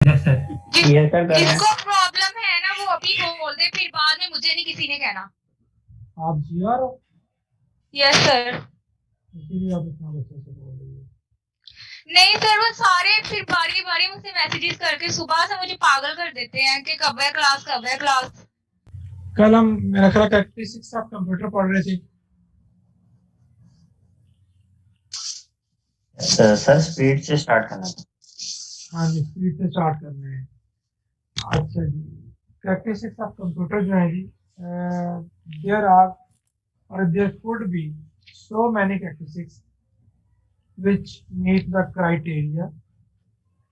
ये सर जिसको प्रॉब्लम है ना वो अभी बोल दे, फिर बाद में मुझे नहीं किसी ने कहना। आप जीआर हो? Yes sir. इसीलिए आप इतना गुस्से से बोल रही हो। नहीं सर, वो सारे फिर बारी बारी मुझसे मैसेजेस करके सुबह से मुझे पागल कर देते हैं कि कब है क्लास, कब है क्लास। कल हम मेरा ख्याल कैरेक्टरिस्टिक्स ऑफ कंप्यूटर पढ़ रहे थे। सर स्पीड से स्टार्ट करना था। हाँ जी, स्पीड से स्टार्ट करना है। अच्छा जी, कैरेक्टरिस्टिक्स ऑफ कंप्यूटर जो है जी, देयर आर और there could be so many characteristics which meet the criteria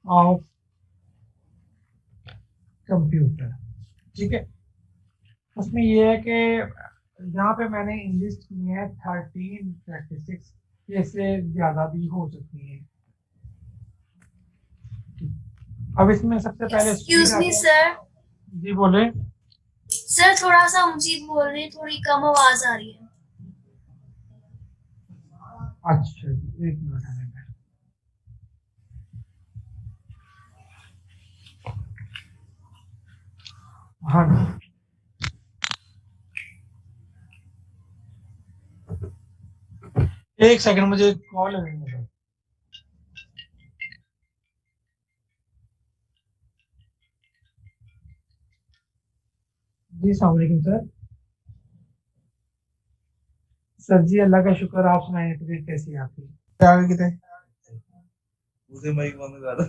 of computer। ठीक है, उसमें ये है कि यहाँ पे मैंने इंग्लिश की है 13 कैरेक्टरिस्टिक्स, इससे ज्यादा भी हो सकती है। अब इसमें सबसे पहले एक्सक्यूज मी सर। जी बोले। सर थोड़ा सा ऊंची बोल रही है, थोड़ी कम आवाज आ रही है। अच्छा जी, एक मिनट है। हाँ जी, एक सेकंड, मुझे कॉल है। जी अस्सलाम वालेकुम सर। सर जी अल्लाह का शुक्र, आप सुनाए तबीयत कैसी है आपकी? आगे कितने उसे माइक बंद कर दो।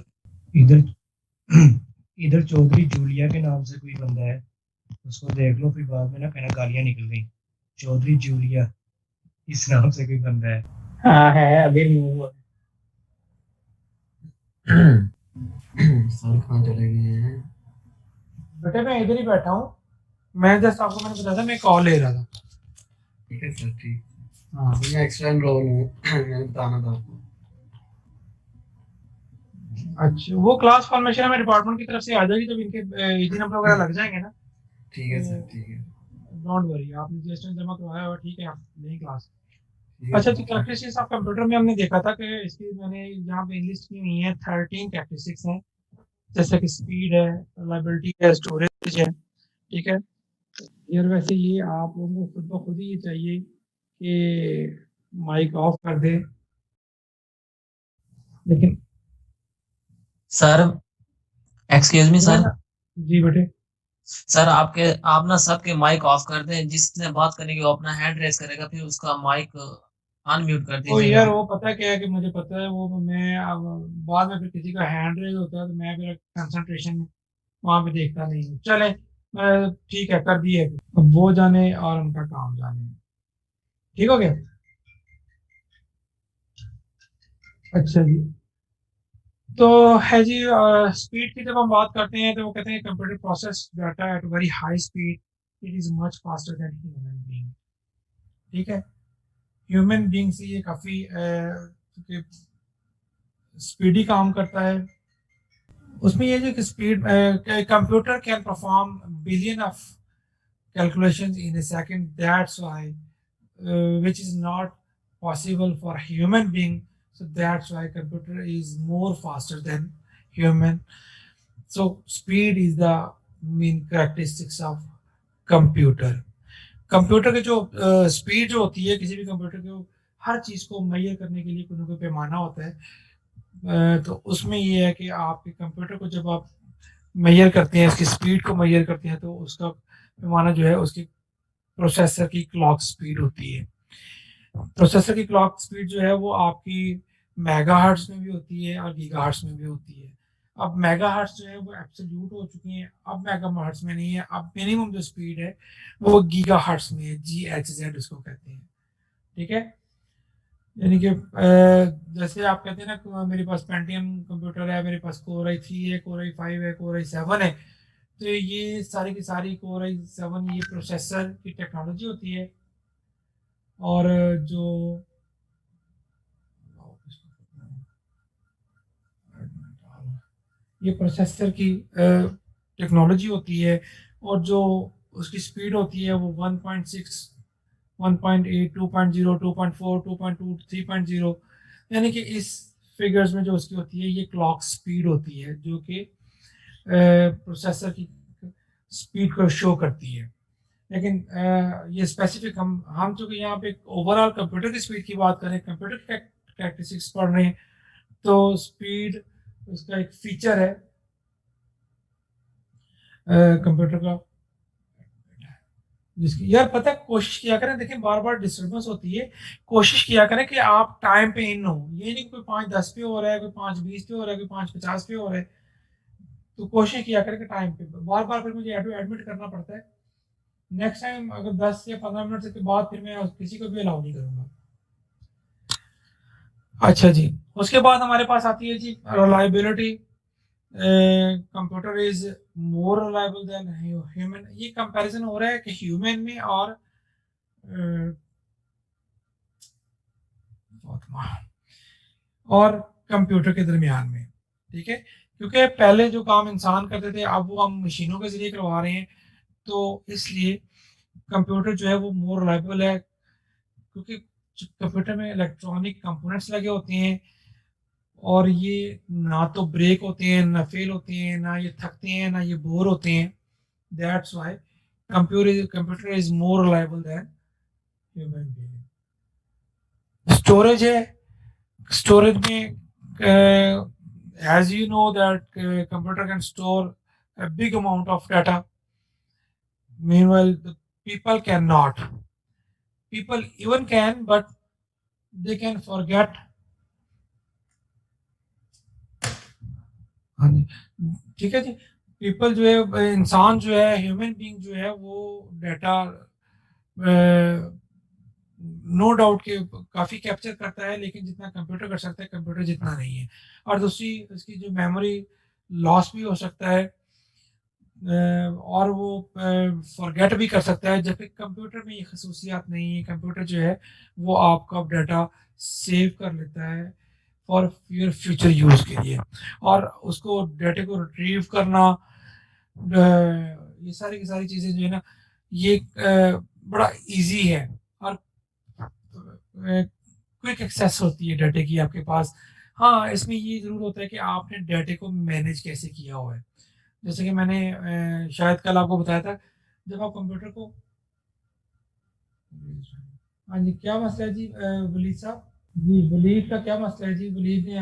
इधर इधर चौधरी जूलिया के नाम से कोई बंदा है, उसको देख लो, फिर बाद में ना कहना गालियां निकल गई। चौधरी जूलिया इस नाम से कोई बंदा है। हाँ है, अभी मूव। सर कहाँ चले गए हैं? बेटे मैं इधर ही बैठा हूँ, मैं जस्ट आपको मैंने बताया था मैं कॉल ले रहा था। ठीक है सर, ठीक। हाँ मैं एक्स्ट्रा एनरोल हूँ। मैंने बताना था आपको। अच्छा, वो क्लास फॉर्मेशन हमें डिपार्टमेंट की तरफ से आ जाएगी, जब इनके इजी नंबर वगैरह लग जाएंगे ना। ठीक है सर, ठीक है। डोंट वरी, आपने रजिस्टर जमा करवाया हुआ, ठीक है, आप लें क्लास। ठीक है अच्छा, सर। तो कैरेक्टरिस्टिक्स ऑफ कंप्यूटर में हमने देखा था कि इसकी मैंने यहाँ पे लिस्ट की हुई है 13 कैरेक्टरिस्टिक्स हैं, जैसे कि स्पीड है, रिलायबिलिटी है, स्टोरेज है। ठीक है यार, वैसे ये आप लोगों को खुद ब खुद ही ये चाहिए कि माइक ऑफ कर दे, लेकिन सर एक्सक्यूज मी सर। जी बेटे। सर आप ना सबके माइक ऑफ कर दें, जिसने बात करने की वो अपना हैंड रेस करेगा, फिर उसका माइक अनम्यूट कर तो दीजिएगा। यार वो पता क्या है कि मुझे पता है, वो मैं अब बाद में फिर किसी का हैंड रेज होता है तो मैं फिर कंसंट्रेशन वहां पे देखता नहीं हूँ। चले, ठीक है, कर दिए, अब वो जाने और उनका काम जाने। ठीक हो गया। अच्छा जी, तो है जी, स्पीड की जब हम बात करते हैं तो वो कहते हैं computer process data at very high speed, it is much faster than human being. ठीक है, ह्यूमन बीइंग से ये काफी स्पीडी काम करता है। उसमें ये जो कि speed, computer can perform billion of calculations in a second, that's why which is not possible for human being, so that's why computer is more faster than human. So speed is the main characteristics of computer। Computer के जो speed जो होती है किसी भी computer के, हर चीज को मेजर करने के लिए कोई ना कोई पैमाना होता है। तो उसमें ये है कि आपके कंप्यूटर को जब आप मेजर करते हैं, उसकी स्पीड को मेजर करते हैं, तो उसका पैमाना जो है उसकी प्रोसेसर की क्लॉक स्पीड होती है। प्रोसेसर की क्लॉक स्पीड जो है वो आपकी मेगाहर्ट्ज में भी होती है और गीगाहर्ट्ज में भी होती है। अब मेगाहर्ट्ज जो है वो एब्सोल्यूट हो चुकी हैं, अब मेगाहर्ट्ज में नहीं है, अब मिनिमम जो स्पीड है वो गीगाहर्ट्ज में है, GHz उसको कहते हैं। ठीक है, यानी कि जैसे आप कहते हैं ना कि मेरे पास पेंटियम कंप्यूटर है, मेरे पास कोर i3 है, कोर i5 है, कोर i7 है, तो ये सारी की सारी कोर i7 ये प्रोसेसर की टेक्नोलॉजी होती है। और जो ये प्रोसेसर की टेक्नोलॉजी होती है, और जो उसकी स्पीड होती है वो 1.6, 1.8, 2.0, 2.4, 2.2, 3.0, यानी कि इस फिगर्स में जो उसकी होती है ये क्लॉक स्पीड होती है, जो कि प्रोसेसर की स्पीड को शो करती है। लेकिन ये स्पेसिफिक हम चूँकि यहाँ पे ओवरऑल कंप्यूटर की स्पीड की बात करें, कंप्यूटर की कैरेक्टरिस्टिक्स पढ़ रहे हैं, तो स्पीड उसका एक फीचर है कंप्यूटर का, जिसकी यार पता है, कोशिश किया करें, देखिए बार बार डिस्टर्बेंस होती है, कोशिश किया करें कि आप टाइम पे इन हो, ये नहीं कोई 5:10 पे हो रहा है, कोई 5:20 पे हो रहा है, कोई 5:50 पे हो रहा है, तो कोशिश किया करें कि टाइम पे, बार बार फिर मुझे एडमिट करना पड़ता है। नेक्स्ट टाइम अगर 10 या 15 मिनट के बाद फिर मैं किसी को भी अलाउ नहीं करूँगा। अच्छा जी, उसके बाद हमारे पास आती है जी reliability. Computer is more reliable than human. ये कंपैरिजन हो रहा है कि ह्यूमन में और कंप्यूटर के दरमियान में, ठीक है, क्योंकि पहले जो काम इंसान करते थे अब वो हम मशीनों के जरिए करवा रहे हैं, तो इसलिए कंप्यूटर जो है वो मोर रिलायबल है, क्योंकि कंप्यूटर में इलेक्ट्रॉनिक कंपोनेंट्स लगे होते हैं और ये ना तो ब्रेक होते हैं, ना फेल होते हैं, ना ये थकते हैं, ना ये बोर होते हैं। That's why computer is more reliable than human being. Storage है, स्टोरेज में as you know that computer can store a big amount of data, meanwhile the people cannot. People even can, but they can forget. हाँ जी, ठीक है जी, people जो है, इंसान जो है, ह्यूमन बीइंग जो है, वो डाटा नो डाउट के काफ़ी कैप्चर करता है, लेकिन जितना कंप्यूटर कर सकता है कंप्यूटर जितना नहीं है। और दूसरी इसकी जो मेमोरी लॉस भी हो सकता है और वो फॉरगेट भी कर सकता है, जबकि कंप्यूटर में ये खसूसियात नहीं है। कंप्यूटर जो है वो आपका डाटा सेव कर लेता है फॉर योर फ्यूचर यूज़ के लिए, और उसको डाटे को रिट्रीव करना, ये सारी की सारी चीज़ें जो है ना, ये बड़ा इजी है और क्विक एक्सेस होती है डाटे की आपके पास। हाँ, इसमें ये ज़रूर होता है कि आपने डाटे को मैनेज कैसे किया हुआ है। जैसे कि मैंने शायद कल आपको बताया था, जब आप कंप्यूटर को, हाँ जी, क्या मसला है जी वलीद साहब? जी, वलीद का क्या मसला है जी? वलीद ने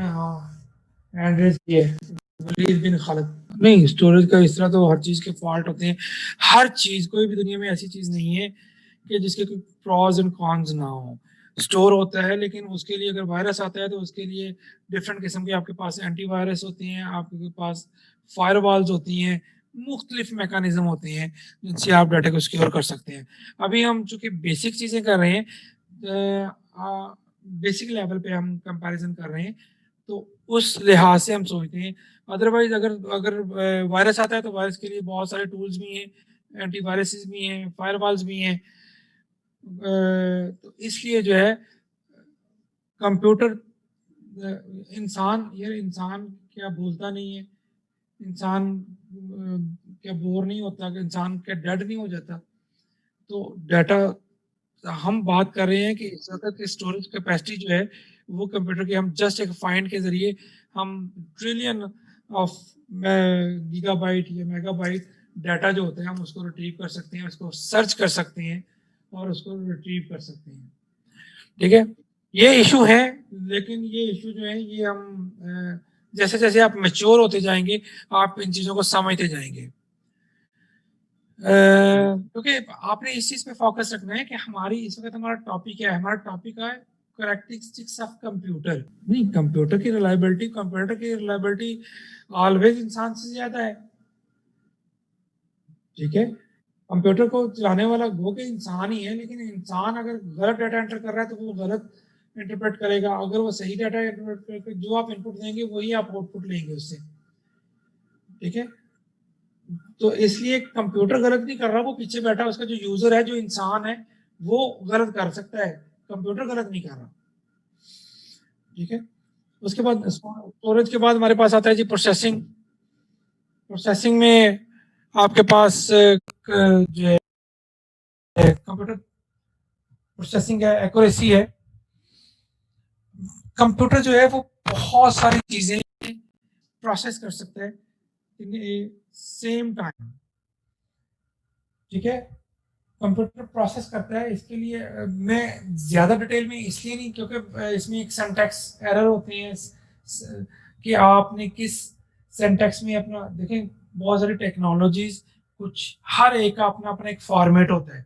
हैंड रेज किया है, वलीद बिन खालिद। नहीं, स्टोरेज का इस तरह तो हर चीज़ के फॉल्ट होते हैं, हर चीज़, कोई भी दुनिया में ऐसी चीज़ नहीं है कि जिसके कोई प्रॉज एंड कॉन्स ना हो। स्टोर होता है, लेकिन उसके लिए अगर वायरस आता है तो उसके लिए डिफरेंट किस्म के आपके पास एंटीवायरस होते हैं, आपके पास फायरवॉल्स होती हैं, मुख्तलिफ मैकेनिज्म होते हैं जिनसे आप डाटा को सिक्योर कर सकते हैं। अभी हम चूँकि बेसिक चीज़ें कर रहे हैं, बेसिक लेवल पे हम कंपैरिजन कर रहे हैं, तो उस लिहाज से हम सोचते हैं। अदरवाइज अगर वायरस आता है तो वायरस के लिए बहुत सारे टूल्स भी हैं, एंटीवायरसेस भी हैं, फायरवॉल्स भी हैं। तो इसलिए जो है कंप्यूटर, इंसान क्या भूलता नहीं है, इंसान क्या बोर नहीं होता, इंसान क्या डेड नहीं हो जाता। तो डाटा हम बात कर रहे हैं कि इस वक्त की स्टोरेज कैपेसिटी जो है वो कंप्यूटर की, हम जस्ट एक फाइंड के ज़रिए हम ट्रिलियन ऑफ गीगाबाइट या मेगाबाइट डाटा जो होता है हम उसको रिट्रीव कर सकते हैं, उसको सर्च कर सकते हैं और उसको रिट्रीव कर सकते हैं। ठीक है, ये इशू है, लेकिन ये इशू जो है ये हम जैसे जैसे आप मैच्योर होते जाएंगे आप इन चीज़ों को समझते जाएंगे, क्योंकि आपने इस चीज़ पे फोकस रखना है कि हमारी इस वक्त हमारा टॉपिक क्या है। हमारा टॉपिक है कैरेक्टरिस्टिक्स ऑफ कंप्यूटर, नहीं कंप्यूटर की रिलायबिलिटी। कंप्यूटर की रिलायबिलिटी ऑलवेज इंसान से ज़्यादा है, ठीक है। कंप्यूटर को चलाने वाला वो के इंसान ही है, लेकिन इंसान अगर गलत डाटा एंटर कर रहा है तो वो गलत इंटरप्रेट करेगा, अगर वो सही डाटा इंटरप्रेट करके जो आप इनपुट देंगे वही आप आउटपुट लेंगे उससे, ठीक है। तो इसलिए कंप्यूटर गलत नहीं कर रहा, वो पीछे बैठा उसका जो यूजर है, जो इंसान है, वो गलत कर सकता है, कंप्यूटर गलत नहीं कर रहा, ठीक है। उसके बाद स्टोरेज के बाद हमारे पास आता है जी प्रोसेसिंग। प्रोसेसिंग में आपके पास जो है कंप्यूटर प्रोसेसिंग है, एक्यूरेसी है। कंप्यूटर जो है वो बहुत सारी चीजें प्रोसेस कर सकता है, इन ए सेम टाइम। ठीक है, कंप्यूटर प्रोसेस करता है। इसके लिए मैं ज़्यादा डिटेल में इसलिए नहीं, क्योंकि इसमें एक सिंटैक्स एरर होते हैं कि आपने किस सिंटैक्स में अपना देखें। बहुत सारी टेक्नोलॉजीज, कुछ हर एक का अपना अपना एक फॉर्मेट होता है।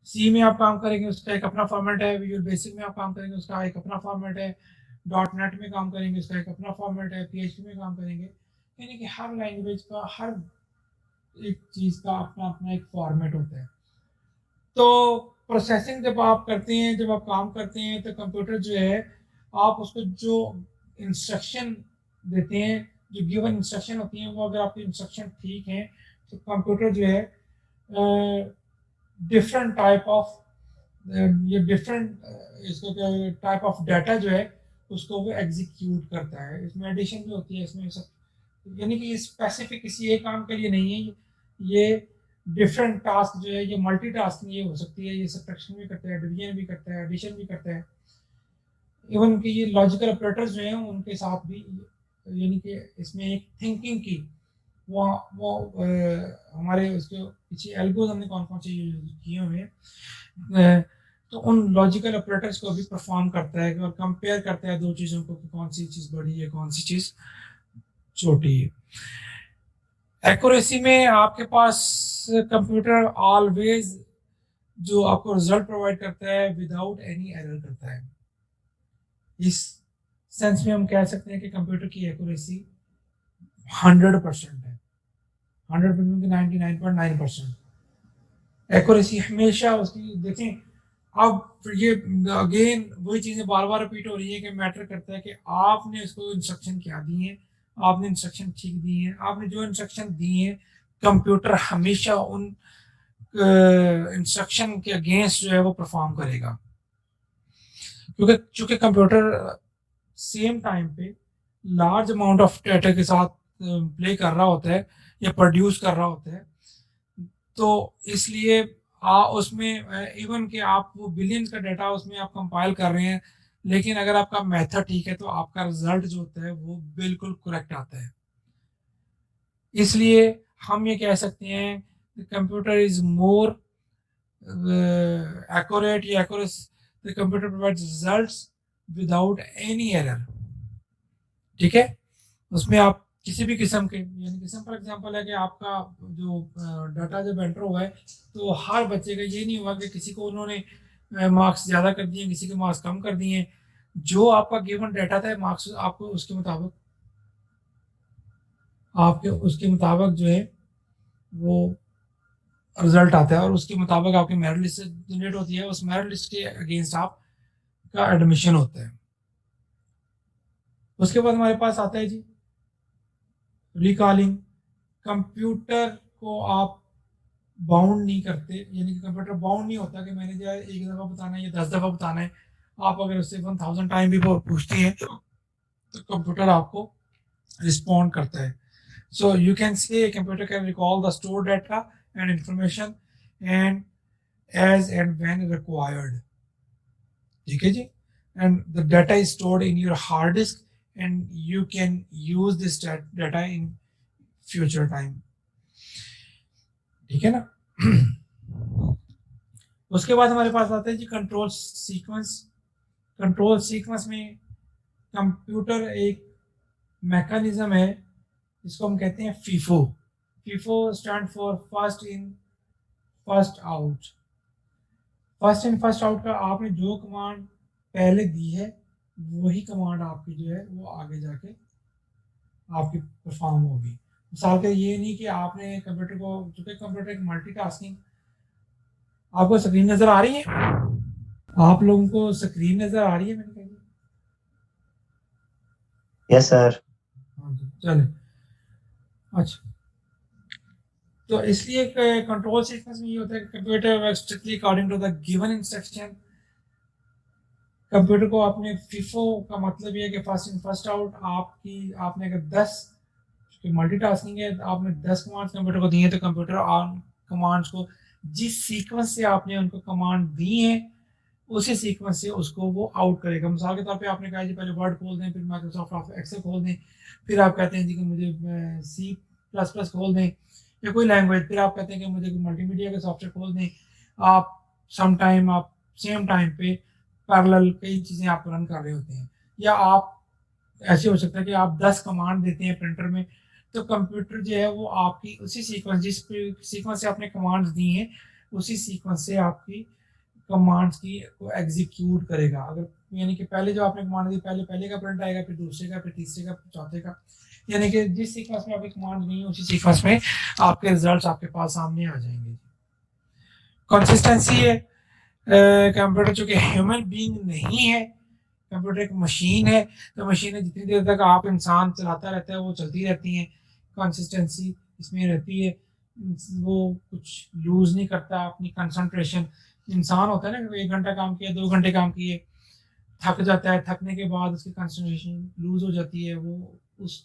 सी में आप काम करेंगे उसका एक अपना फॉर्मेट है, विजुअल बेसिक में आप काम करेंगे उसका एक अपना फॉर्मेट है, डॉट नेट में काम करेंगे उसका एक अपना फॉर्मेट है, PHP में काम करेंगे, यानी कि हर लैंग्वेज का हर एक चीज़ का अपना अपना एक फॉर्मेट होता है। तो प्रोसेसिंग जब आप करते हैं, जब आप काम करते हैं, तो कंप्यूटर जो है आप उसको जो इंस्ट्रक्शन देते हैं, जो गिवन इंस्ट्रक्शन होती हैं, वो अगर आपकी इंस्ट्रक्शन ठीक है तो कंप्यूटर जो है डिफरेंट टाइप ऑफ ये डिफरेंट इसको टाइप ऑफ डाटा जो है उसको वो एग्जीक्यूट करता है। इसमें एडिशन भी होती है, इसमें सब, यानी कि ये स्पेसिफिक किसी एक काम के लिए नहीं है। ये डिफरेंट टास्क जो है, ये मल्टीटास्किंग ये हो सकती है, ये सब्ट्रैक्शन भी करता है, डिवीजन भी करता है, एडिशन भी करता है। इवन कि ये लॉजिकल ऑपरेटर्स जो हैं उनके साथ भी, यानी कि इसमें एक थिंकिंग की वो हमारे उसके पीछे एल्गोरिथम हमने कौन कौन से यूज किए हुए हैं, तो उन लॉजिकल ऑपरेटर्स को भी परफॉर्म करता है और कंपेयर करता है दो चीज़ों को कि कौन सी चीज़ बड़ी है, कौन सी चीज़ छोटी है। एक्यूरेसी में आपके पास कंप्यूटर ऑलवेज जो आपको रिजल्ट प्रोवाइड करता है विदाउट एनी एरर करता है। इस सेंस में हम कह सकते हैं कि कंप्यूटर की एक्यूरेसी 100% है, 100% की 99.9% एक्यूरेसी हमेशा उसकी। देखें, अब ये अगेन वही चीज़ें बार बार रिपीट हो रही है कि मैटर करता है कि आपने उसको इंस्ट्रक्शन क्या दी है, आपने इंस्ट्रक्शन ठीक दी है, आपने जो इंस्ट्रक्शन दी है कंप्यूटर हमेशा उन इंस्ट्रक्शन के अगेंस्ट जो है वो परफॉर्म करेगा। क्योंकि चूंकि कंप्यूटर सेम टाइम पे लार्ज अमाउंट ऑफ डाटा के साथ प्ले कर रहा होता है या प्रोड्यूस कर रहा होता है, तो इसलिए उसमें इवन कि आप वो बिलियंस का डाटा उसमें आप कंपाइल कर रहे हैं, लेकिन अगर आपका मेथड ठीक है तो आपका रिजल्ट जो होता है वो बिल्कुल करेक्ट आता है। इसलिए हम ये कह सकते हैं कि कंप्यूटर इज मोर एक्यूरेट या Accuris, the computer provides results without any error. ठीक है, उसमें आप किसी भी किस्म के, यानी कि सिंपल एग्जांपल है कि आपका जो डाटा जब एंटर हुआ है तो हर बच्चे का ये नहीं हुआ कि किसी को उन्होंने मार्क्स ज़्यादा कर दिए, किसी के मार्क्स कम कर दिए। जो आपका गिवन डाटा था मार्क्स आपको उसके मुताबिक जो है वो रिजल्ट आता है और उसके मुताबिक आपकी मेरिट लिस्ट जनरेट होती है। उस मेरिट लिस्ट के अगेंस्ट आपका एडमिशन होता है। उसके बाद हमारे पास आता है जी रिकॉलिंग। कंप्यूटर को आप बाउंड नहीं करते, यानी कि कंप्यूटर बाउंड नहीं होता कि मैंने जो है एक दफ़ा बताना है या 10 दफ़ा बताना है। आप अगर उससे 1000 टाइम भी वो पूछते हैं तो कंप्यूटर आपको रिस्पॉन्ड करता है। So you can say computer can recall the store data and information and as and when required. ठीक है जी, and the data is stored in your hard disk and you can use this data in future time। ठीक है ना। उसके बाद हमारे पास आता है जी कंट्रोल सीक्वेंस। कंट्रोल सीक्वेंस में कंप्यूटर एक मैकेनिज्म है जिसको हम कहते हैं FIFO. FIFO stand for first in first out. First in first out का आपने जो कमांड पहले दी है वही कमांड आपकी जो है वो आगे जाके आपकी परफॉर्म होगी। मिसाल के ये नहीं कि आपने कंप्यूटर को, चूंकि कंप्यूटर एक मल्टीटास्किंग, आपको स्क्रीन नजर आ रही है, आप लोगों को स्क्रीन नजर आ रही है मैंने कही? Yes sir. हाँ जी, चले। अच्छा, तो इसलिए कंट्रोल सीक्वेंस में ये होता है कि computer works strictly according to the given instruction. Computer को आपने फीफो का मतलब ये है कि फर्स्ट इन फर्स्ट आउट। आपने अगर 10 मल्टीटास्किंग है, आपने 10 कमांड्स कंप्यूटर को दी हैं, तो कंप्यूटर कमांड्स को जिस सीक्वेंस से आपने उनको कमांड दी हैं उसी सीक्वेंस से उसको वो आउट करेगा। मिसाल के तौर पे आपने कहा जी पहले वर्ड खोल दें, फिर माइक्रोसॉफ्ट ऑफिस एक्सेल खोल दें, फिर आप कहते हैं जी कि मुझे C++ खोल दें या कोई लैंग्वेज, फिर आप कहते हैं कि मुझे मल्टीमीडिया के सॉफ्टवेयर खोल दें। आप सेम टाइम पे पैरेलल कई चीज़ें आप रन कर रहे होते हैं, या आप ऐसे हो सकता है कि आप 10 कमांड देते हैं प्रिंटर में, तो कंप्यूटर जो है वो आपकी उसी सीक्वेंस, जिस सीक्वेंस से आपने कमांड्स दी हैं, उसी सीक्वेंस से आपकी कमांड्स की को एग्जीक्यूट करेगा। अगर यानी कि पहले जो आपने कमांड दी, पहले का प्रिंट आएगा, फिर दूसरे का, फिर तीसरे का, फिर चौथे का, यानी कि जिस सीक्वेंस में आपकी कमांड नहीं है उसी सीक्वेंस में आपके रिजल्ट्स आपके पास सामने आ जाएंगे। कंसिस्टेंसी है, कंप्यूटर चूंकि ह्यूमन बीइंग नहीं है, कंप्यूटर एक मशीन है, तो मशीनें जितनी देर तक आप इंसान चलाता रहता है वो चलती रहती हैं। कंसिस्टेंसी इसमें रहती है, वो कुछ लूज नहीं करता अपनी कंसंट्रेशन। इंसान होता है ना, 1 घंटा काम किया, 2 घंटे काम किए, थक जाता है, थकने के बाद उसकी कंसंट्रेशन लूज हो जाती है, वो उस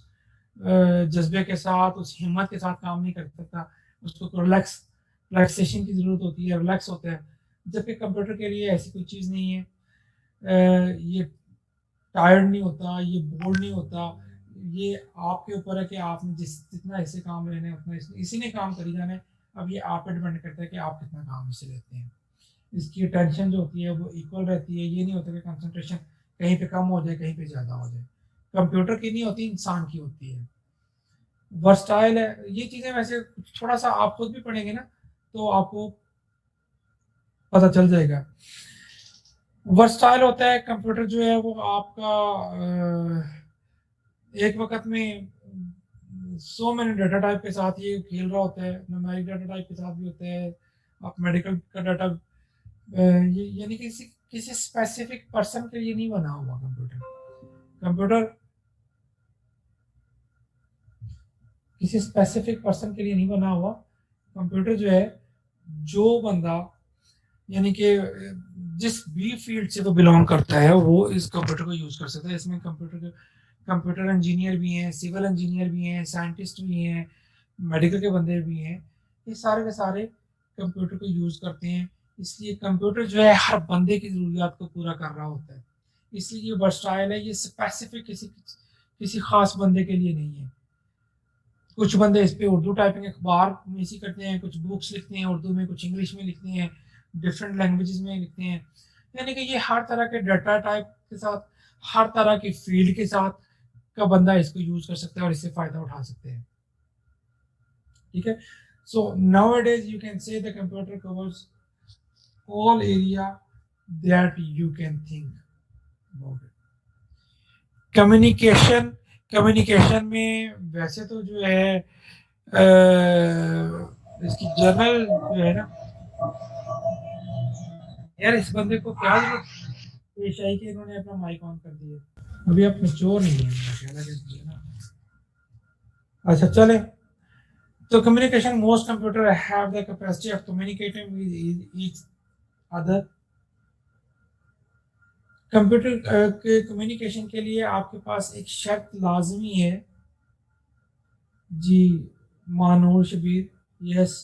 जज्बे के साथ, उस हिम्मत के साथ काम नहीं कर सकता, उसको रिलैक्सेशन की ज़रूरत होती है, रिलैक्स होता है। जबकि कंप्यूटर के लिए ऐसी कोई चीज़ नहीं है, ये टायर्ड नहीं होता, ये बोर्ड नहीं होता, ये आपके ऊपर है कि आपने जितना इससे काम लेना है उतना इसी ने काम करी जाना है। अब ये आप पे डिपेंड करता है कि आप कितना काम इससे लेते हैं। इसकी टेंशन जो होती है वो इक्वल रहती है, ये नहीं होता कि कंसंट्रेशन कहीं पे कम हो जाए, कहीं पे ज़्यादा हो जाए। कंप्यूटर की नहीं होती, इंसान की होती है। वर्सटाइल है, ये चीज़ें वैसे थोड़ा सा आप खुद भी पढ़ेंगे ना तो आपको पता चल जाएगा। वर्सटाइल होता है कंप्यूटर जो है वो आपका एक वक्त में 100 मैंने डाटा टाइप के साथ ये खेल रहा होता है, न्यूमेरिक डाटा टाइप के साथ भी होता है, आप मेडिकल का डाटा, यानी किसी स्पेसिफिक पर्सन के लिए नहीं बना हुआ कंप्यूटर किसी स्पेसिफिक पर्सन के लिए नहीं बना हुआ। कंप्यूटर जो है, जो बंदा यानी कि जिस भी फील्ड से वो बिलोंग करता है वो इस कंप्यूटर को यूज़ कर सकता है। इसमें कंप्यूटर इंजीनियर भी हैं, सिविल इंजीनियर भी हैं, साइंटिस्ट भी हैं, मेडिकल के बंदे भी हैं, ये सारे के सारे कंप्यूटर को यूज़ करते हैं। इसलिए कंप्यूटर जो है हर बंदे की ज़रूरियात को पूरा कर रहा होता है, इसलिए ये वर्सटाइल है, ये स्पेसिफिक किसी ख़ास बंदे के लिए नहीं है। कुछ बंदे इस पर उर्दू टाइपिंग अखबार में इसी करते हैं, कुछ बुक्स लिखते हैं उर्दू में, कुछ इंग्लिश में लिखते हैं, डिफरेंट लैंग्वेजेस में लिखते हैं। यानी कि ये हर तरह के डाटा टाइप के साथ, हर तरह की फील्ड के साथ का बंदा इसको यूज़ कर सकता है और इससे फ़ायदा उठा सकते हैं। ठीक है, सो nowadays you can say the computer covers all area that you can think about it. Communication में वैसे तो जो है इसकी जर्नल जो है ना, यार इस बंदे को क्या जरूरत पेश आई कि इन्होंने अपना माइक ऑन कर दिया। अभी आप मैच्योर नहीं है ना। अच्छा चले, तो communication, most computer have the capacity of communicating with each other. Computer के कम्युनिकेशन के लिए आपके पास एक शर्त लाजमी है जी। मानूर शबीर, यस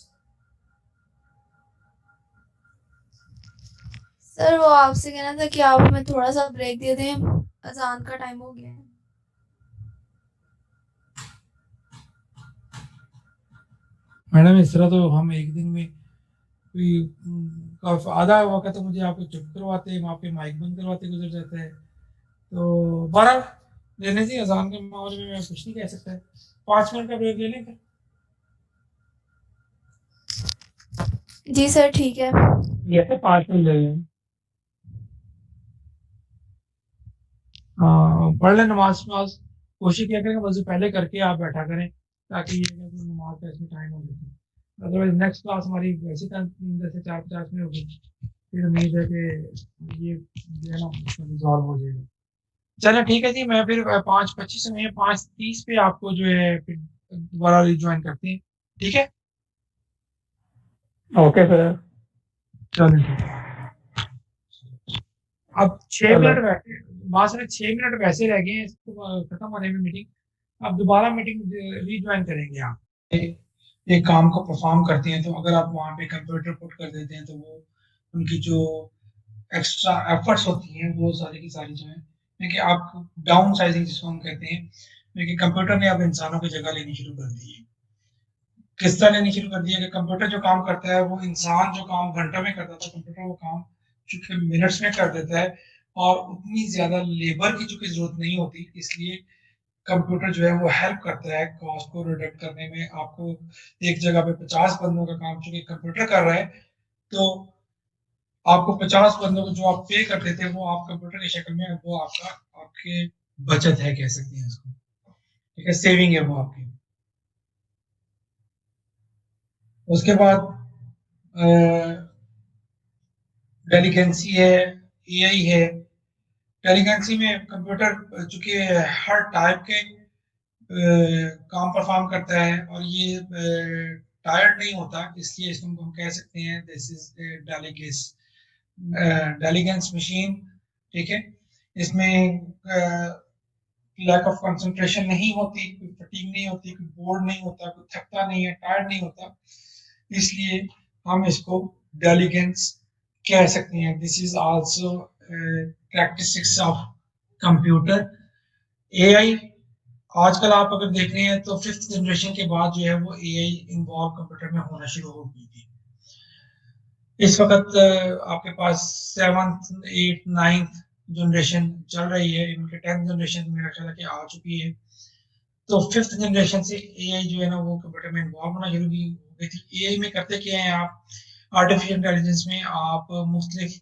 सर वो आपसे कहना था कि आप हमें थोड़ा सा ब्रेक दे दें, अजान का टाइम हो गया है। मैडम इस तरह तो हम एक दिन में आधा वक्त तो मुझे आपको चुप करवाते, वहाँ पे माइक बंद करवाते गुजर जाता है। तो 12 लेने से अजान के मामले में मैं कुछ नहीं कह सकता। 5 मिनट का ब्रेक ले लें। जी सर ठीक है। ये तो 5 मिनट ले लें। पढ़ लें नमाज कोशिश किया करें वजू पहले करके आप बैठा करें, ताकि ये नमाज का इसमें टाइम हो जाए। अदरवाइज नेक्स्ट क्लास हमारी वैसे 3 से 4:50 में होगी, फिर उम्मीद है कि ये जो है ना रिजॉल्व हो जाएगा। चलो ठीक है जी, मैं फिर 5:25 में 5:30 पे आपको जो है फिर दोबारा रिज्वाइन करते हैं। ठीक है, ओके सर। चलो अब 6 मिनट वैसे, बात में 6 मिनट वैसे रह गए हैं इसको खत्म होने में मीटिंग। अब दोबारा मीटिंग रिज्वाइन करेंगे। आप एक काम को परफॉर्म करते हैं तो अगर आप वहाँ पे कंप्यूटर पुट कर देते हैं तो वो उनकी जो एक्स्ट्रा एफर्ट्स होती हैं वो सारी की सारी जो है, क्योंकि आप डाउन साइजिंग जिसको हम कहते हैं, क्योंकि कंप्यूटर ने अब इंसानों की जगह लेनी शुरू कर दी है। किस तरह लेनी शुरू कर दी है कि कंप्यूटर जो काम करता है वो इंसान जो काम घंटों में करता था, कंप्यूटर वो काम चूंकि मिनट्स में कर देता है, और उतनी ज्यादा लेबर की चूंकि जरूरत नहीं होती, इसलिए कंप्यूटर जो है वो हेल्प करता है कॉस्ट को रिडक्ट करने में। आपको एक जगह पे 50 बंदों का काम चूंकि कंप्यूटर कर रहा है, तो आपको 50 बंदों को जो आप पे करते थे वो आप कंप्यूटर की शक्ल में, वो आपका आपके बचत है, कह सकते हैं इसको, ठीक है, सेविंग है वो आपकी। उसके बाद डेलीगेंसी है, एआई है। डेलीगेंसी में कंप्यूटर चूंकि हर टाइप के काम परफॉर्म करता है और ये टायर्ड नहीं होता, इसलिए इसको हम कह सकते हैं दिस इज डेलीगेंस, डेलीगेंस मशीन, ठीक है। इसमें लैक ऑफ कंसंट्रेशन नहीं होती, कोई फटीग नहीं होती, कोई बोर्ड नहीं होता, कोई थकता नहीं है, टायर्ड नहीं होता, इसलिए हम इसको डेलीगेंस कह सकते हैं। This is also characteristics of computer. AI आजकल आप अगर देख रहे हैं तो 5th जनरेशन के बाद जो है वो एआई इन्वॉल्व कंप्यूटर में होना शुरू हो गई थी। इस वक्त आपके पास 7th 8th 9th जनरेशन चल रही है, इनके 10th जनरेशन मेरा ख्याल है कि आ चुकी है। तो 5th जनरेशन से एआई जो है ना वो कंप्यूटर में इन्वॉल्व होना शुरू हो गई थी। एआई में करते क्या है आप, आर्टिफिशियल इंटेलिजेंस में आप मुख्तलिफ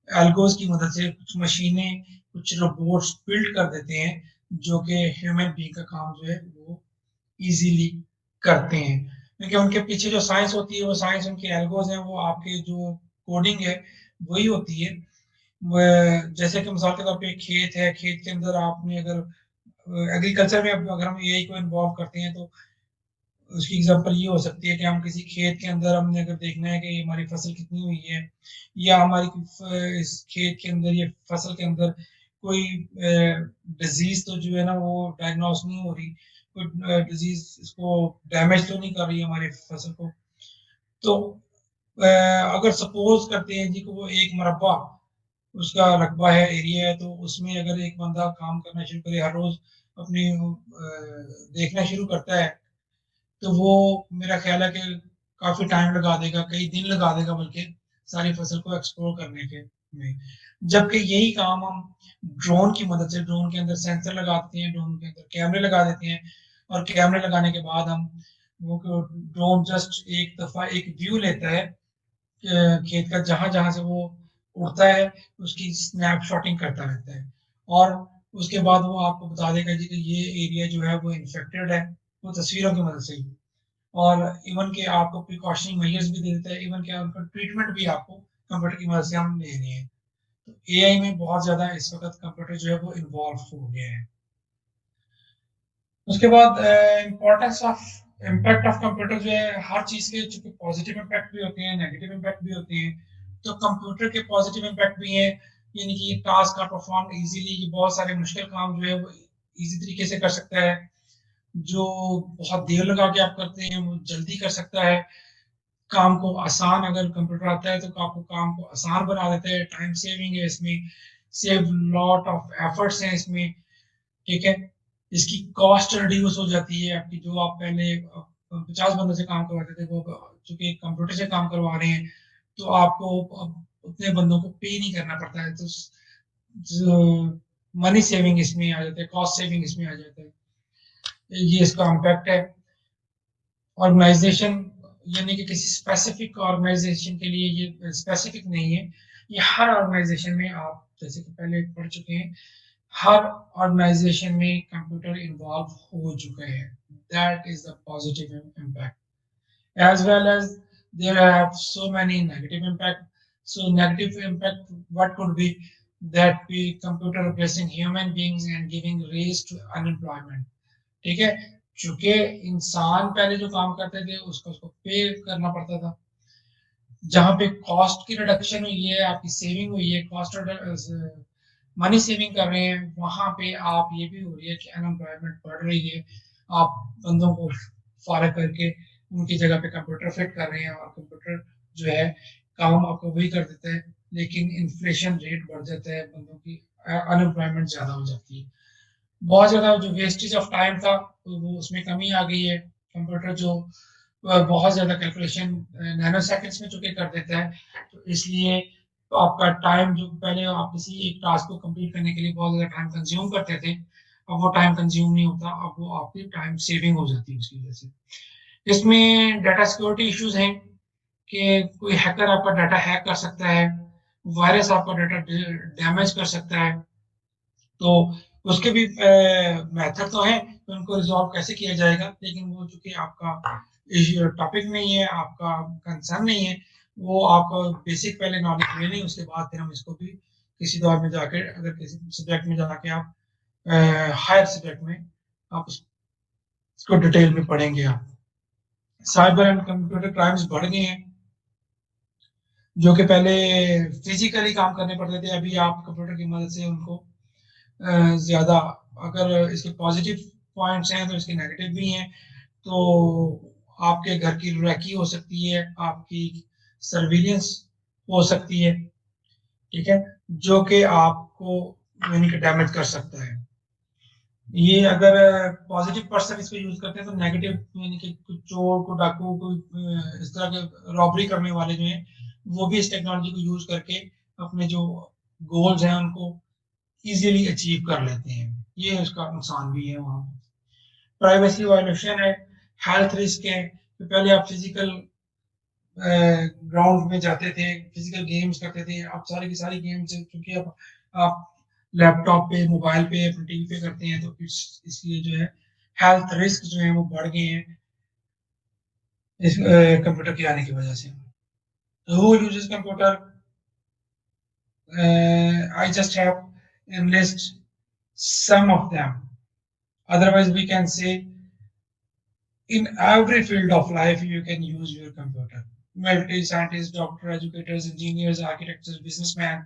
एल्गोज की मदद से कुछ मशीनें, कुछ रोबोट्स बिल्ड कर देते हैं जो कि ह्यूमन बीइंग का काम जो है वो इजीली करते हैं, क्योंकि उनके पीछे जो साइंस होती है वो साइंस, उनके एल्गोज हैं वो आपके जो कोडिंग है वही होती है। जैसे कि मिसाल के तौर पे एक खेत है, खेत के अंदर आपने अगर एग्रीकल्चर में अगर हम एआई को इन्वॉल्व करते हैं तो उसकी एग्जांपल ये हो सकती है कि हम किसी खेत के अंदर हमने अगर देखना है कि हमारी फसल कितनी हुई है, या हमारी इस खेत के अंदर ये फसल के अंदर कोई डिजीज तो जो है ना वो डायग्नोस नहीं हो रही, कोई डिजीज इसको डैमेज तो नहीं कर रही हमारी फसल को, तो अगर सपोज करते हैं जी को वो एक मरबा उसका रकबा है, एरिया है, तो उसमें अगर एक बंदा काम करना शुरू करे, हर रोज अपनी देखना शुरू करता है, तो वो मेरा ख्याल है कि काफी टाइम लगा देगा, कई दिन लगा देगा बल्कि सारी फसल को एक्सप्लोर करने के में। जबकि यही काम हम ड्रोन की मदद से, ड्रोन के अंदर सेंसर लगाते हैं, ड्रोन के अंदर कैमरे लगा देते हैं, और कैमरे लगाने के बाद हम वो ड्रोन जस्ट एक दफा एक व्यू लेता है खेत का, जहां जहां से वो उड़ता है उसकी स्नैपशॉटिंग करता रहता है, और उसके बाद वो आपको बता देगा जी कि ये एरिया जो है वो इन्फेक्टेड है, वो तस्वीरों की मदद से ही, और इवन के आपको प्रिकॉशनिंग मेजर्स भी दे देता है, इवन के उनका ट्रीटमेंट भी आपको कंप्यूटर की मदद से हम ले रहे हैं। तो एआई में बहुत ज्यादा इस वक्त कंप्यूटर जो है वो इन्वॉल्व हो गया है। उसके बाद importance of impact of computer जो है, हर चीज के चूंकि पॉजिटिव इम्पैक्ट भी होते हैं, नेगेटिव इम्पैक्ट भी होते हैं, तो कंप्यूटर के पॉजिटिव इम्पैक्ट भी हैं, यानी कि ये टास्क का परफॉर्म इजीली, ये बहुत सारे मुश्किल काम जो है वो इजी तरीके से कर सकता है, जो बहुत देर लगा के आप करते हैं वो जल्दी कर सकता है काम को, आसान अगर कंप्यूटर आता है तो आपको काम को आसान बना देता है, टाइम सेविंग है इसमें, सेव लॉट ऑफ एफर्ट्स हैं इसमें, ठीक है। इसकी कॉस्ट रिड्यूस हो जाती है आपकी, जो आप पहले 50 बंदों से काम करवाते थे वो चूंकि कंप्यूटर से काम करवा रहे हैं तो आपको अब उतने बंदों को पे नहीं करना पड़ता है, तो मनी सेविंग इसमें आ जाता है, कॉस्ट सेविंग इसमें आ जाता है, ये इसका इम्पैक्ट है। ऑर्गेनाइजेशन, यानी कि किसी स्पेसिफिक ऑर्गेनाइजेशन के लिए ये स्पेसिफिक नहीं है, ये हर ऑर्गेनाइजेशन में, आप जैसे कि पहले पढ़ चुके हैं, हर ऑर्गेनाइजेशन में कंप्यूटर इन्वॉल्व हो चुके हैं, that is the positive impact, as well as there have so many negative impact. So negative impact what could be, that be computer replacing human beings and giving rise to unemployment, ठीक है। चूंकि इंसान पहले जो काम करते थे उसको पे करना पड़ता था, जहां पे कॉस्ट की रिडक्शन हुई है, आपकी सेविंग हुई है, कॉस्ट मनी सेविंग कर रहे हैं, वहां पे आप ये भी हो रही है कि अनएम्प्लॉयमेंट बढ़ रही है, आप बंदों को फारग करके उनकी जगह पे कंप्यूटर फिट कर रहे हैं, और कंप्यूटर जो है काम आपको वही कर देता है लेकिन इन्फ्लेशन रेट बढ़ जाता है, बंदों की अनएम्प्लॉयमेंट ज़्यादा हो जाती है। बहुत ज़्यादा जो वेस्टेज ऑफ टाइम था वो उसमें कमी आ गई है। कंप्यूटर जो बहुत ज़्यादा कैलकुलेशन नैनो सेकंड्स में चुके कर देता है, तो इसलिए तो आपका टाइम जो पहले आप किसी एक टास्क को कंप्लीट करने के लिए बहुत ज़्यादा टाइम कंज्यूम करते थे, अब वो टाइम कंज्यूम नहीं होता, अब वो आपकी टाइम सेविंग हो जाती है उसकी वजह से। इसमें डाटा सिक्योरिटी इश्यूज हैं कि कोई हैकर आपका डाटा हैक कर सकता है, वायरस आपका डाटा डैमेज कर सकता है, तो उसके भी मेथड तो हैं, तो उनको रिजॉल्व कैसे किया जाएगा, लेकिन वो चूंकि आपका टॉपिक नहीं है, आपका कंसर्न नहीं है, वो आप बेसिक पहले नॉलेज ले लें, उसके बाद फिर हम इसको भी किसी दौर में जाके, अगर किसी सब्जेक्ट में जाके आप हायर सब्जेक्ट में आप इसको डिटेल में पढ़ेंगे। आप साइबर एंड कंप्यूटर क्राइम्स बढ़ गए हैं, जो कि पहले फिजिकली काम करने पड़ते थे, अभी आप कंप्यूटर की मदद से उनको ज़्यादा, अगर इसके पॉजिटिव पॉइंट्स हैं तो इसके नेगेटिव भी हैं। तो आपके घर की रैकी हो सकती है, आपकी सर्विलेंस हो सकती है, ठीक है, जो कि आपको यानी कि डैमेज कर सकता है। ये अगर पॉजिटिव पर्सन इस पे यूज करते हैं तो नेगेटिव यानी कि कुछ चोर को, डाकू को, इस तरह के रॉबरी करने वाले जो हैं वो भी इस टेक्नोलॉजी को यूज करके अपने जो गोल्स हैं उनको इजीली अचीव कर लेते हैं। ये उसका नुकसान भी है। वहाँ प्राइवेसी वायलेशन है, हेल्थ रिस्क है। तो पहले आप फिजिकल ग्राउंड में जाते थे, फिजिकल गेम्स करते थे, अब सारी की सारी गेम्स क्योंकि अब आप लैपटॉप पे, मोबाइल पे, अपने टीवी पे करते हैं, तो इसलिए जो है हेल्थ रिस्क जो है वो बढ़ गए हैं इस कंप्यूटर के आने की वजह से। Who uses computer? I just have enlist some of them. Otherwise, we can say in every field of life you can use your computer. Military scientists, doctor, educators, engineers, architects, businessmen,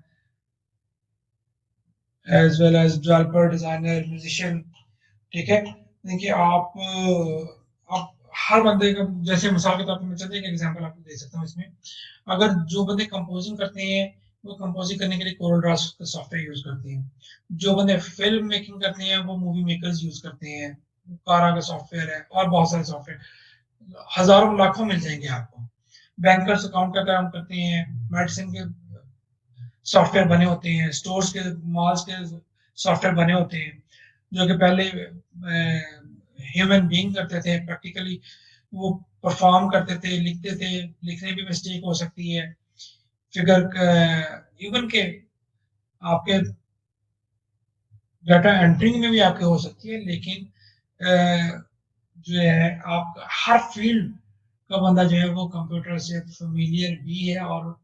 as well as developer, designer, musician. ठीक है, देखिए आप हर बंदे का, जैसे मिसाल के तौर पर मैं चलते एक एग्जांपल आपको दे सकता हूँ इसमें। अगर जो बंदे कंपोजिंग करते हैं वो कंपोजिंग करने के लिए कोरल ड्रा सॉफ्टवेयर यूज करते हैं, जो बंदे फिल्म मेकिंग करते हैं वो मूवी मेकर्स यूज करते हैं, कारा का सॉफ्टवेयर है, और बहुत सारे सॉफ्टवेयर हजारों लाखों मिल जाएंगे आपको। बैंकर्स अकाउंट का काम करते हैं, मेडिसिन के सॉफ्टवेयर बने होते हैं, स्टोर्स के, मॉल्स के सॉफ्टवेयर बने होते हैं, जो कि पहले ह्यूमन बीइंग करते थे, प्रैक्टिकली वो परफॉर्म करते थे, लिखते थे, लिखने भी मिस्टेक हो सकती है, फिगर इवन के आपके डाटा एंट्रिंग में भी आपके हो सकती है, लेकिन जो है आप हर फील्ड का बंदा जो है वो कंप्यूटर से फेमिलियर भी है, और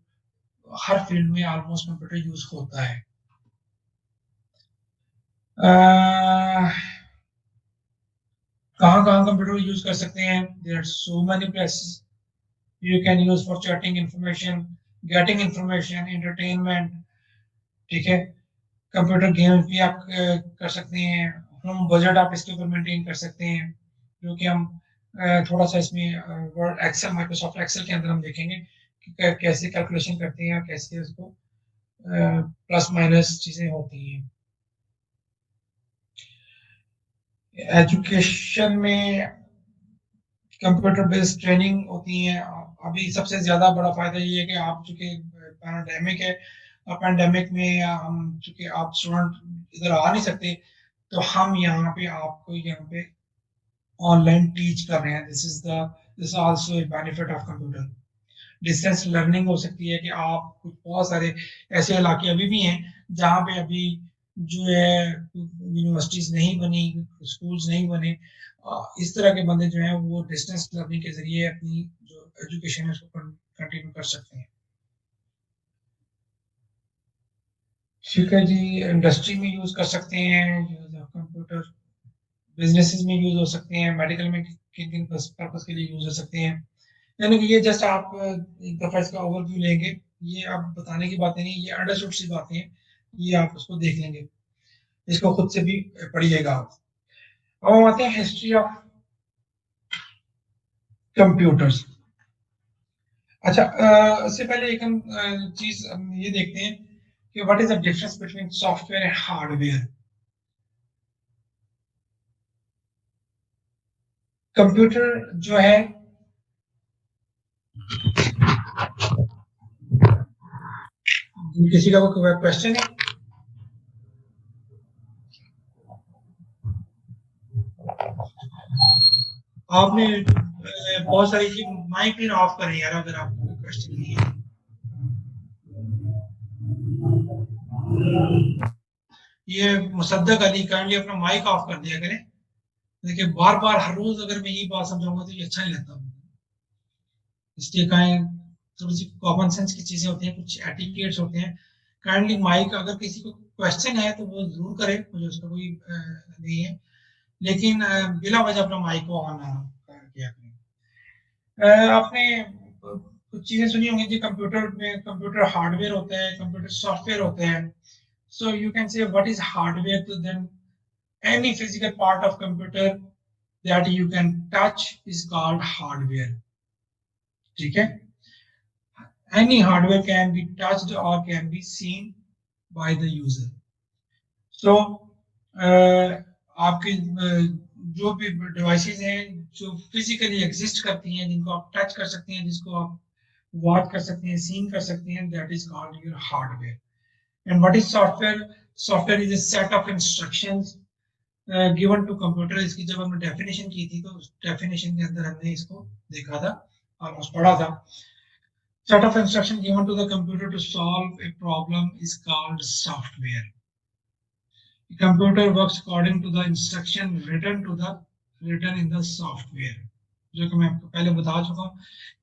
हर फील्ड में ऑलमोस्ट कंप्यूटर यूज होता है। कहाँ कहाँ कंप्यूटर यूज कर सकते हैं? There are so many places you can use for chatting information, getting information, entertainment, ठीक है। कंप्यूटर गेम्स भी आप कर सकते हैं, होम बजट आप इसके ऊपर मेंटेन कर सकते हैं, जो कि हम थोड़ा सा इसमें वर्ड एक्सेल, माइक्रोसॉफ्ट एक्सेल के अंदर हम देखेंगे कि कैसे कैलकुलेशन करते हैं और कैसे उसको प्लस माइनस चीजें होती हैं। एजुकेशन में कंप्यूटर बेस्ड ट्रेनिंग होती है। अभी सबसे ज्यादा बड़ा फायदा ये है कि आप चूंकि पैंडेमिक है, और पैंडेमिक में हम चूंकि आप स्टूडेंट इधर आ नहीं सकते, तो हम यहाँ पे आपको यहाँ पे ऑनलाइन टीच कर रहे हैं। This also a benefit of computer. Distance learning हो सकती है कि आप कुछ बहुत सारे ऐसे इलाके अभी भी हैं जहाँ पे अभी जो है यूनिवर्सिटीज नहीं बनी, स्कूल्स नहीं बने, इस तरह के बंदे जो हैं वो डिस्टेंस लर्निंग के जरिए अपनी जो एजुकेशन है उसको कंटिन्यू कर सकते हैं। ठीक है जी, इंडस्ट्री में यूज कर सकते हैं कंप्यूटर, बिजनेसेस में यूज हो सकते हैं, मेडिकल में किन किन पर्पस के लिए यूज हो सकते हैं। यानी कि ये जस्ट आप एक दफा इसका ओवरव्यू लेंगे, ये आप बताने की बातें नहीं, ये अंडरस्टूड सी बातें हैं, ये आप उसको देख लेंगे, इसको खुद से भी पढ़िएगा आप। अब हम आते हैं हिस्ट्री ऑफ कंप्यूटर्स। अच्छा, उससे पहले एक हम चीज ये देखते हैं कि what is the difference between software and hardware. Computer जो है किसी का कोई क्वेश्चन है? आपने बहुत सारी चीज माइक भी ऑफ करें यार, अगर आपको कोई क्वेश्चन नहीं है। ये मुसद्दक अली काइंडली अपना माइक ऑफ कर दिया करें। देखिए बार बार हर रोज अगर मैं यही बात समझाऊंगा तो ये अच्छा नहीं लगता, इसलिए कहें थोड़ी सी कॉमन सेंस की चीजें होती हैं, कुछ एटिकेट्स होते हैं। काइंडली माइक, अगर किसी को क्वेश्चन है तो वो जरूर करे, मुझे उसका कोई नहीं है, लेकिन बिला वजह अपना माइक को ऑन ना किया करें। आपने कुछ चीजें सुनी होंगी जी, कंप्यूटर में कंप्यूटर हार्डवेयर होता है, कंप्यूटर सॉफ्टवेयर होता है। सो यू कैन से व्हाट इज हार्डवेयर, तो then any physical part of computer that you can touch is called hardware. ठीक है, any hardware can be touched or can be seen by the user. So आपके जो भी devices हैं जो physically exist करती हैं, जिनको आप टच कर सकते हैं, जिसको आप वॉच कर सकते हैं, सीन कर सकते हैं, that is called your hardware. And what is software? Software is a set of instructions given to computer. इसकी जब हमने डेफिनेशन की थी तो उस डेफिनेशन के अंदर हमने इसको देखा था, ऑलमोस्ट पढ़ा था। Set of instruction given to the computer to solve a problem is called software. Computer works according to the instruction written in the software. जो कि मैं आपको पहले बता चुका हूँ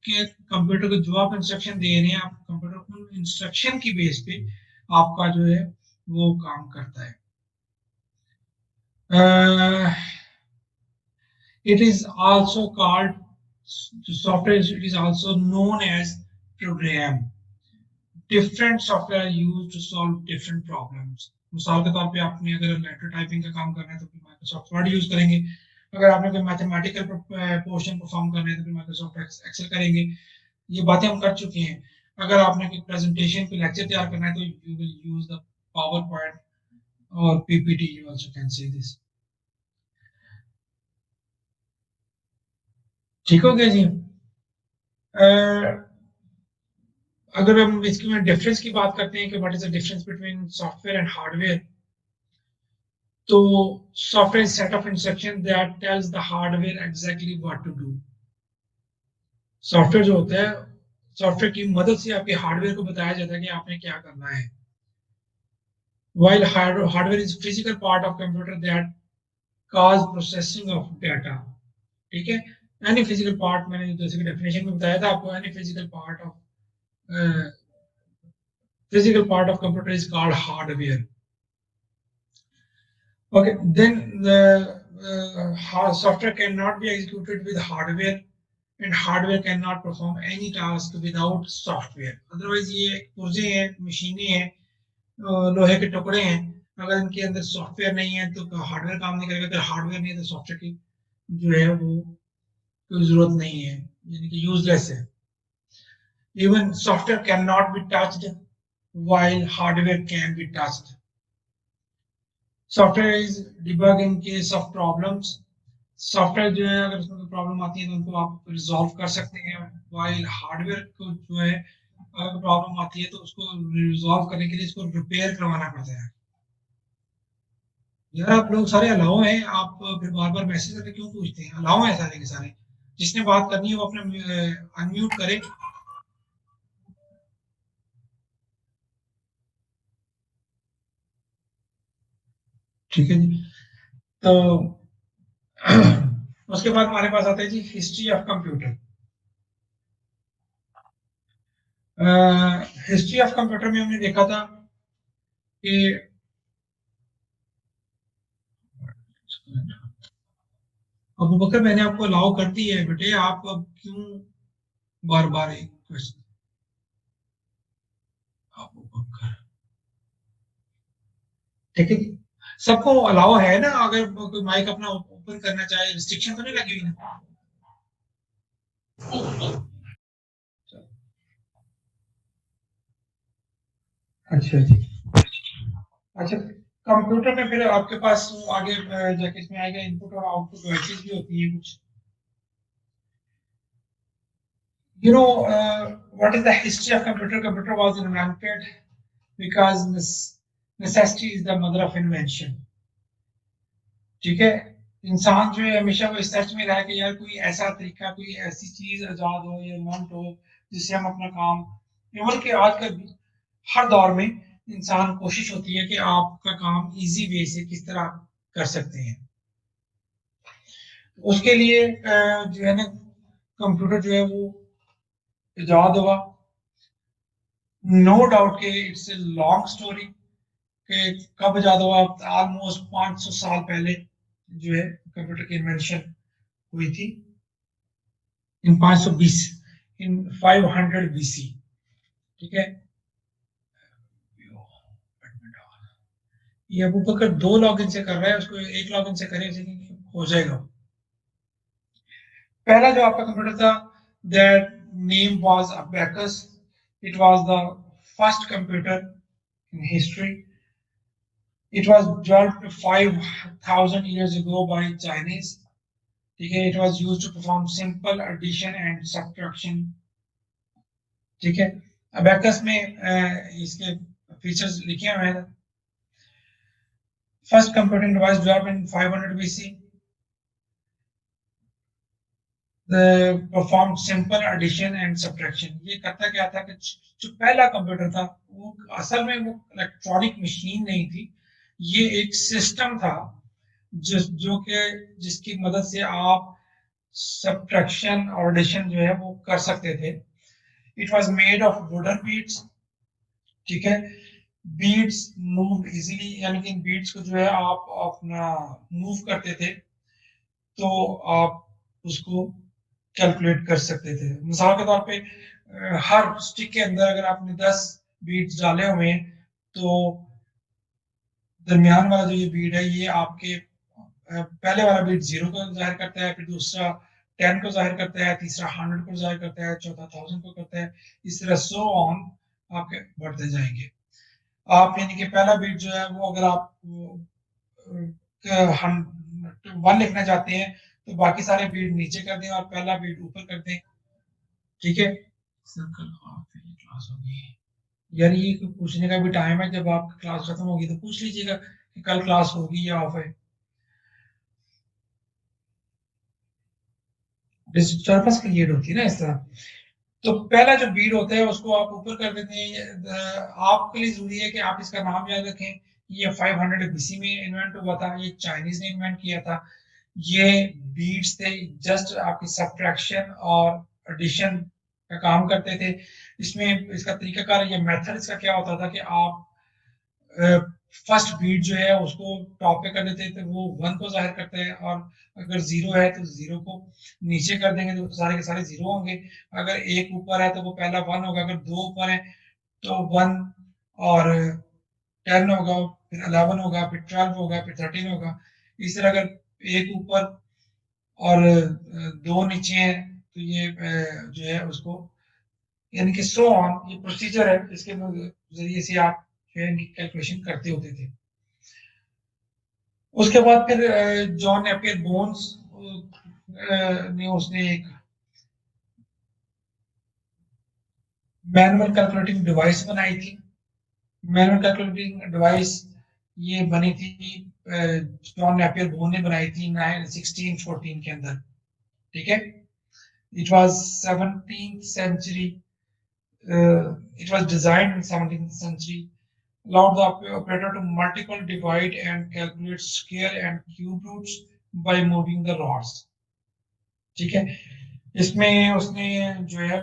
कि कंप्यूटर को जो आप इंस्ट्रक्शन दे रहे हैं, आप कंप्यूटर को इंस्ट्रक्शन की बेस पे आपका जो है वो काम करता है। It is also called software. It is also known as program. Different software are used to solve different problems. मिसाल के तौर पे आपने अगर लेटर टाइपिंग का काम करना है तो फिर माइक्रोसॉफ्ट वर्ड यूज करेंगे। अगर आपने कोई मैथमेटिकल पोर्शन परफॉर्म करना है तो फिर माइक्रोसॉफ्ट एक्सेल करेंगे। ये बातें हम कर चुके हैं। अगर आपने कोई प्रेजेंटेशन कोई लेक्चर तैयार करना है तो you will use the power point और PPT, you also can say this. ठीक हो गया जी। अगर हम इसकी में डिफरेंस की बात करते हैं कि what is the difference between software and hardware, तो software is set of instruction that tells the hardware exactly what to do. Software जो होता है, सॉफ्टवेयर की मदद से आपके हार्डवेयर को बताया जाता है कि आपने क्या करना है। while hardware is physical part of computer that cause processing of data। ठीक है, एनी फिजिकल पार्ट, मैंने जैसे कि डेफिनेशन में बताया था आपको, any physical part of computer is called hardware. Okay, then the software cannot be executed with hardware and hardware cannot perform any task without software। otherwise ये पुर्जे हैं, मशीनें हैं, लोहे के टुकड़े हैं, अगर इनके अंदर सॉफ्टवेयर नहीं है तो हार्डवेयर काम नहीं करेगा। अगर हार्डवेयर नहीं है तो सॉफ्टवेयर की जो है वो कोई जरूरत नहीं है, यानी कि यूजलेस है। Even software can not be touched while hardware can be touched। Software is debug in case of problems. Software जो है अगर उसमें कोई प्रॉब्लम आती है तो उनको आप रिजॉल्व कर सकते हैं, while हार्डवेयर को जो है अगर प्रॉब्लम आती है तो उसको रिजॉल्व करने के लिए इसको रिपेयर करवाना पड़ता है। यार आप लोग सारे अलाउ हैं, आप फिर बार बार मैसेज करके क्यों पूछते हैं? अलाउ है सारे के सारे, जिसने बात करनी है वो अपने अनम्यूट करे। ठीक है जी। तो उसके बाद हमारे पास आता है जी history of computer. History of computer में हमने देखा था कि अबू बकर मैंने आपको अलाउ कर दी है बेटे, आप अब क्यों बार बार एक क्वेश्चन? अबू बकर, ठीक है जी, सबको अलाउ है ना? अगर कोई माइक अपना ओपन करना चाहे, रिस्ट्रिक्शन तो नहीं लगी हुई ना? अच्छा जी। अच्छा, कंप्यूटर में फिर आपके पास आगे जाके इसमें आएगा इनपुट और आउटपुट डिवाइसेस भी होती है कुछ। You know what is the history of computer? Computer was invented because necessity is the mother of invention. ठीक है, इंसान जो है हमेशा वो इस सर्च में रहा है कि यार कोई ऐसा तरीका, कोई ऐसी चीज आजाद हो या इन्वेंट हो जिससे हम अपना काम, इवन के आज का हर दौर में इंसान कोशिश होती है कि आपका काम इजी वे से किस तरह कर सकते हैं। उसके लिए जो है ना कंप्यूटर जो है वो इजाद हुआ। नो डाउट के इट्स ए लॉन्ग स्टोरी कि कब इजाद हुआ। ऑलमोस्ट 500 साल पहले जो है कंप्यूटर की इन्वेंशन हुई थी, इन 520, इन 500 BC। ठीक है, ये अबू बकर 2 लॉगिन से कर रहा है, उसको 1 लॉगिन से करे हो जाएगा। पहला जो आपका कंप्यूटर था, that name was abacus. It was the first computer in history. It was developed 5000 years ago by Chinese। ठीक है, it was used to perform simple addition and subtraction. ठीक है, अबेकस में इसके फीचर्स लिखे हुए हैं। First computing device developed in 500 BC, perform simple addition and subtraction. ये करता क्या था कि जो पहला कंप्यूटर था वो असल में वो इलेक्ट्रॉनिक मशीन नहीं थी, ये एक सिस्टम था जिसकी मदद से आप सब्ट्रैक्शन और एडिशन जो है वो कर सकते थे। It was made of wooden beads. ठीक है, बीड्स मूव इजीली, यानी कि इन बीड्स को जो है आप अपना मूव करते थे तो आप उसको कैलकुलेट कर सकते थे। मिसाल के तौर पे हर स्टिक के अंदर अगर आपने 10 बीड्स डाले हुए हैं तो दरमियान वाला जो ये बीड है ये आपके पहले वाला बीट 0 को जाहिर करता है, फिर दूसरा 10 को जाहिर करता है, तीसरा 100 को जाहिर करता है, चौथा 1000 को करता है। इस तरह सो ऑन आपके बढ़ते जाएंगे। आप यानी कि पहला बीट जो है वो अगर आप 1 लिखना चाहते हैं तो बाकी सारे बीट नीचे कर दें और पहला बीट ऊपर कर दें। ठीक है, सर्कल ऑफ क्लास होगी। यार ये पूछने का भी टाइम है, जब आपकी क्लास खत्म होगी तो पूछ लीजिएगा कि कल क्लास होगी या ऑफ है। डिस्टर्बेंस क्रिएट होती है ना इस तरह। तो पहला जो बीट होता है उसको आप ऊपर कर देते हैं। आपके लिए जरूरी है कि आप इसका नाम याद रखें। ये 500 BC में इन्वेंट हुआ था, ये चाइनीज ने इन्वेंट किया था। ये बीट्स थे, जस्ट आपकी सब्ट्रैक्शन और एडिशन का काम करते थे। इसमें इसका तरीकाकार, ये मेथड इसका क्या होता था कि आप फर्स्ट बीट जो है उसको टॉप पे कर देते थे, वो 1 को जाहिर करता है, और अगर 0 है तो 0 को नीचे कर देंगे तो सारे के सारे 0 होंगे। अगर 1 ऊपर है तो वो पहला 1 होगा, अगर 2 ऊपर है तो 1 और 10 होगा, फिर 11 होगा, फिर 12 होगा, फिर 13 होगा। इस तरह अगर 1 ऊपर और 2 नीचे है तो ये जो है उसको, यानी कि सो ऑन, ये प्रोसीजर है, इसके जरिए से आप जो है इनकी कैलकुलेशन करते होते थे। उसके बाद फिर जॉन नेपियर बोन्स ने उसने एक मैनुअल कैलकुलेटिंग डिवाइस बनाई थी। मैनुअल कैलकुलेटिंग डिवाइस ये बनी थी, जॉन नेपियर बोन ने बनाई थी 1614 के अंदर। ठीक है, it was 17th century, it was designed in 17th century, allowed the operator to multiple divide and calculate square and cube roots by moving the rods। ठीक है, इसमें उसने जो है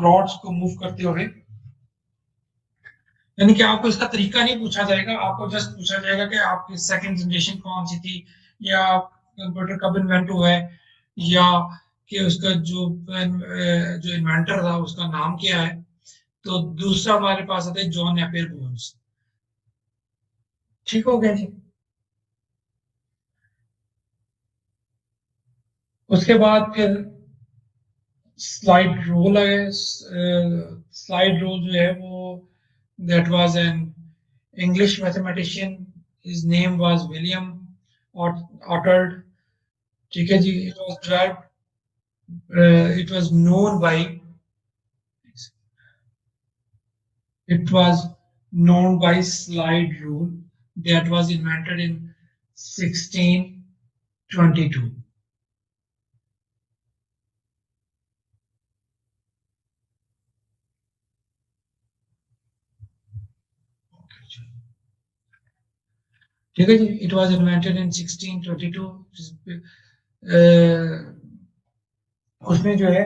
रॉड्स को मूव करते हुए, यानी कि आपको इसका तरीका नहीं पूछा जाएगा, आपको जस्ट पूछा जाएगा कि आपकी सेकंड जनरेशन कौन सी थी, या कंप्यूटर कब इन्वेंट हुआ है, या कि उसका जो इन्वेंटर था उसका नाम क्या है। तो दूसरा हमारे पास आता है जॉन नेपियर बोन्स। ठीक हो गया जी। उसके बाद फिर स्लाइड रोल है। स्लाइड रोल जो है वो that was an English mathematician. His name was William Ottard. ठीक है जी, it was known by slide rule that was invented in 1622. ठीक है जी, it was invented in 1622. उसमें जो है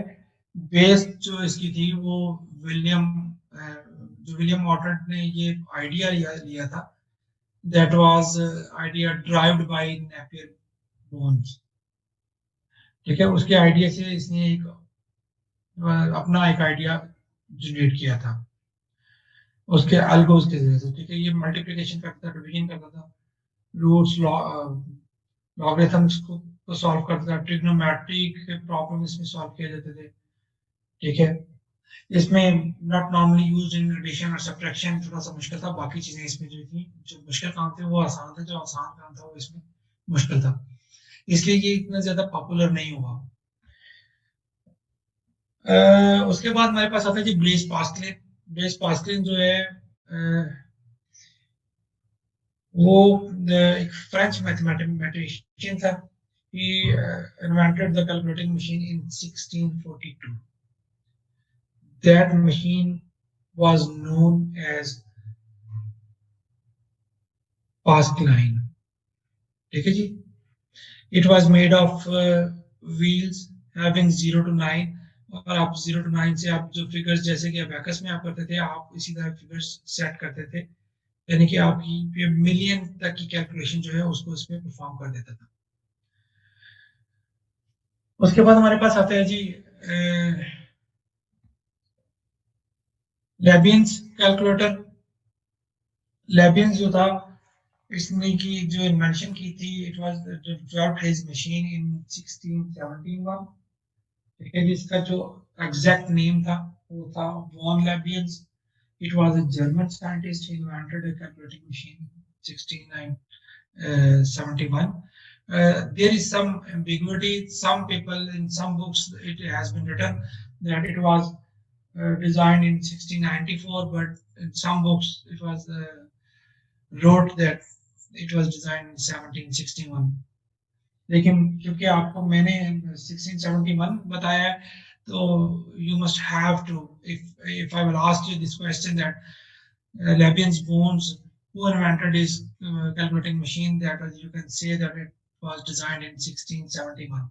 बेस जो इसकी थी वो विलियम ऑटर्ड ने ये आइडिया लिया था. That was idea derived by Napier bones. ठीक है, उसके आइडिया से इसने अपना एक आइडिया जनरेट किया था उसके अल्गोस के जरिए से. ठीक है, ये मल्टीप्लिकेशन करता था, डिवीजन करता था, रूट्स लॉगरिथम्स को सॉल्व करता था, ट्रिग्नोमेट्रिक प्रॉब्लम इसमें सॉल्व किए जाते थे. ठीक है, इसमें not normally used in addition और सब्ट्रैक्शन थोड़ा सा मुश्किल था. बाकी चीजें इसमें जो थी, जो मुश्किल काम थे वो आसान थे, जो आसान काम था वो इसमें मुश्किल था, इसलिए ये इतना ज्यादा पॉपुलर नहीं हुआ. उसके बाद हमारे पास आता है जी ब्लेज पास्कल. ब्लेज पास्कल जो है वो एक फ्रेंच मैथमेटिशियन था. He invented the calculating machine in 1642. That machine was known as Pascaline. ठीक है जी, it was made of wheels having 0 to 9. और आप 0 to 9 से आप जो फिगर्स जैसे कि अबैकस में आप करते थे, आप इसी तरह फिगर्स सेट करते थे, यानी कि आपकी मिलियन तक की कैलकुलेशन जो है उसको इसमें परफॉर्म कर देता था. उसके बाद हमारे पास आता है जी लेबियंस कैलकुलेटर. लेबियंस जो था, इसने की जो इन्वेंशन की थी, it was developed his machine in 1671. ठीक है, जिसका जो एग्जैक्ट नेम था वो था von लेबियंस. It was a German scientist who invented a calculating machine in 1671. There is some ambiguity. Some people in some books it has been written that it was designed in 1694, but in some books it was wrote that it was designed in 1761. लेकिन क्योंकि आपको मैंने 1671 बताया है, so you must have to, if I will ask you this question that Leibniz Bones, who invented his calculating machine, that you can say that it was designed in 1671.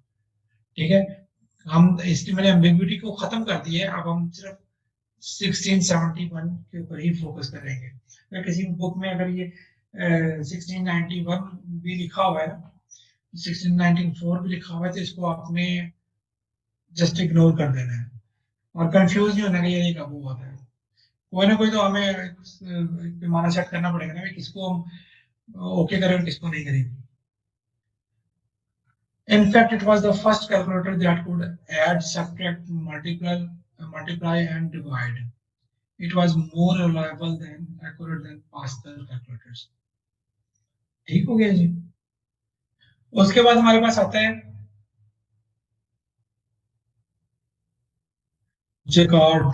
ठीक है, हम इसकी मैंने एम्बिग्विटी को खत्म कर दी है. अब हम सिर्फ 1671 के ऊपर ही फोकस करेंगे. अगर किसी बुक में अगर ये 1691 भी लिखा हुआ है, 1694 भी लिखा हुआ है, तो इसको आपने जस्ट इग्नोर कर देना है और कंफ्यूज नहीं होना कि ये कब हुआ था. कोई ना कोई तो हमें पैमाना सेट करना पड़ेगा ना, किसको हम ओके करें और किसको नहीं करें. In fact, it was the first calculator that could add, subtract, multiply and divide. It was more reliable than accurate than Pascal calculators. ठीक हो गया जी. उसके बाद हमारे पास आता है जिकार्ड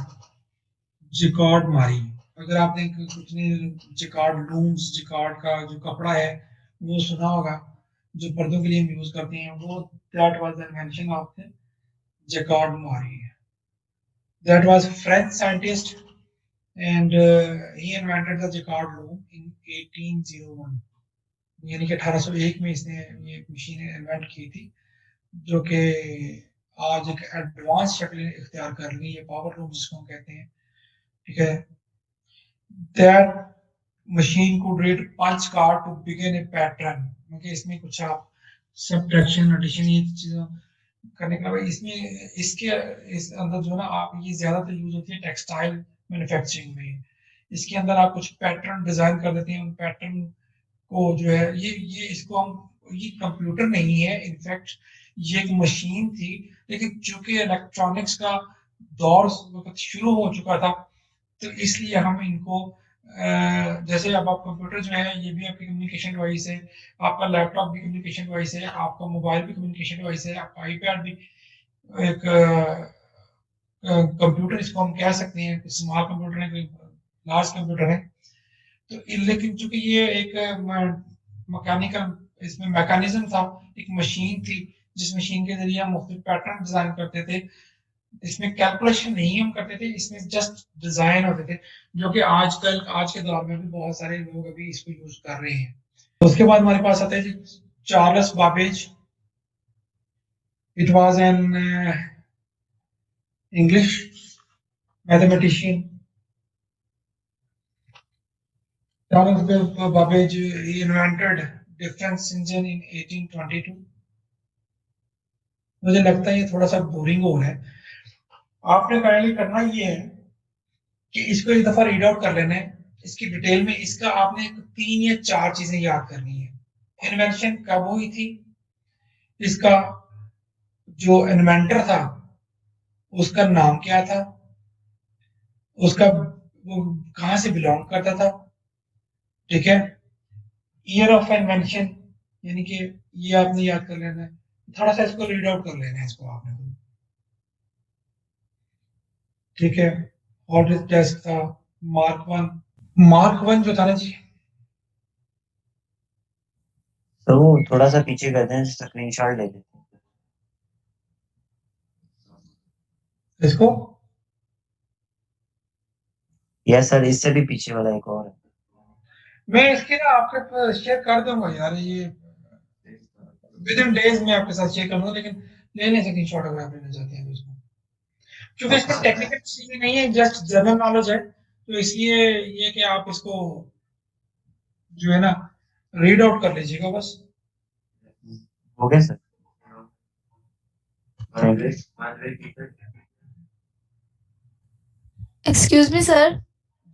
मारी. अगर आपने कुछ नहीं जिकार्ड लूम्स, जिकार्ड का जो कपड़ा है वो सुना होगा, जो पर्दों के लिए हम यूज करते हैं, वो that was the invention of the Jacquard Marie. That was a French scientist and he invented the Jacquard loom in 1801. यानी कि 1801 में इसने ये मशीन इन्वेंट की थी, जो कि आज एक एडवांस शक्ल इख्तियार कर ली है, पावर लूम जिसको हम कहते हैं. ठीक है, that machine could read punch card to begin a pattern. क्योंकि इसमें कुछ आप सब्ट्रैक्शन, एडिशन, ये चीजें करने का, इसमें इसके इस अंदर जो ना आप ये ज्यादातर यूज होती है टेक्सटाइल मैन्युफैक्चरिंग में. इसके अंदर आप कुछ पैटर्न डिजाइन कर देते हैं, उन पैटर्न को जो है ये इसको हम, ये कंप्यूटर नहीं है, इनफैक्ट ये एक मशीन थी, लेकिन चूंकि इलेक्ट्रॉनिक्स का दौर वक्त शुरू हो चुका था, तो इसलिए हम इनको जैसे अब आप कंप्यूटर जो है ये भी आपकी कम्युनिकेशन डिवाइस है, आपका लैपटॉप भी कम्युनिकेशन डिवाइस है, आपका मोबाइल भी कम्युनिकेशन डिवाइस है, आपका आईपैड भी एक कंप्यूटर इसको हम कह सकते हैं, स्मॉल कंप्यूटर है, लार्ज कंप्यूटर है। तो लेकिन चूंकि ये एक मैकेनिकल इसमें मैकेनिज्म था, एक मशीन थी जिस मशीन के जरिए हम मुख्तलिफ पैटर्न डिजाइन करते थे, इसमें कैलकुलेशन नहीं हम करते थे, इसमें जस्ट डिजाइन होते थे, जो कि आजकल आज के दौर में भी बहुत सारे लोग अभी इसको यूज कर रहे हैं। तो उसके बाद हमारे पास आता है जी Charles Babbage. It was an English mathematician. Charles Babbage he invented difference engine in 1822। मुझे लगता है ये थोड़ा सा बोरिंग हो रहा है। आपने फाइनली करना ये है कि इसको एक दफा रीड आउट कर लेना है, इसकी डिटेल में इसका आपने 3 या 4 चीजें याद करनी है। इन्वेंशन कब हुई थी, इसका जो इन्वेंटर था उसका नाम क्या था, उसका वो कहाँ से बिलोंग करता था, ठीक है। ईयर ऑफ इन्वेंशन यानी कि ये आपने याद कर लेना है। थोड़ा सा इसको रीड आउट कर लेना है इसको आपने, ठीक है। हॉट टेस्ट था मार्क वन जो था ना जी, तो वो थोड़ा सा पीछे कर दें, स्क्रीनशॉट ले लेते हैं। इसको यस सर, इससे भी पीछे वाला एक और है। मैं इसके ना आपके पास शेयर कर दूंगा यार, ये विद इन डेज में आपके साथ शेयर करूंगा, लेकिन ले नहीं सकती शॉर्ट अगर आप लेना चाहते हैं तो इसको, क्योंकि इसमें टेक्निकल चीजें नहीं है, जस्ट जनरल नॉलेज है, तो इसलिए ये कि आप इसको जो है ना रीड आउट कर लीजिएगा बस। हो गया sir, thank you. Excuse me sir.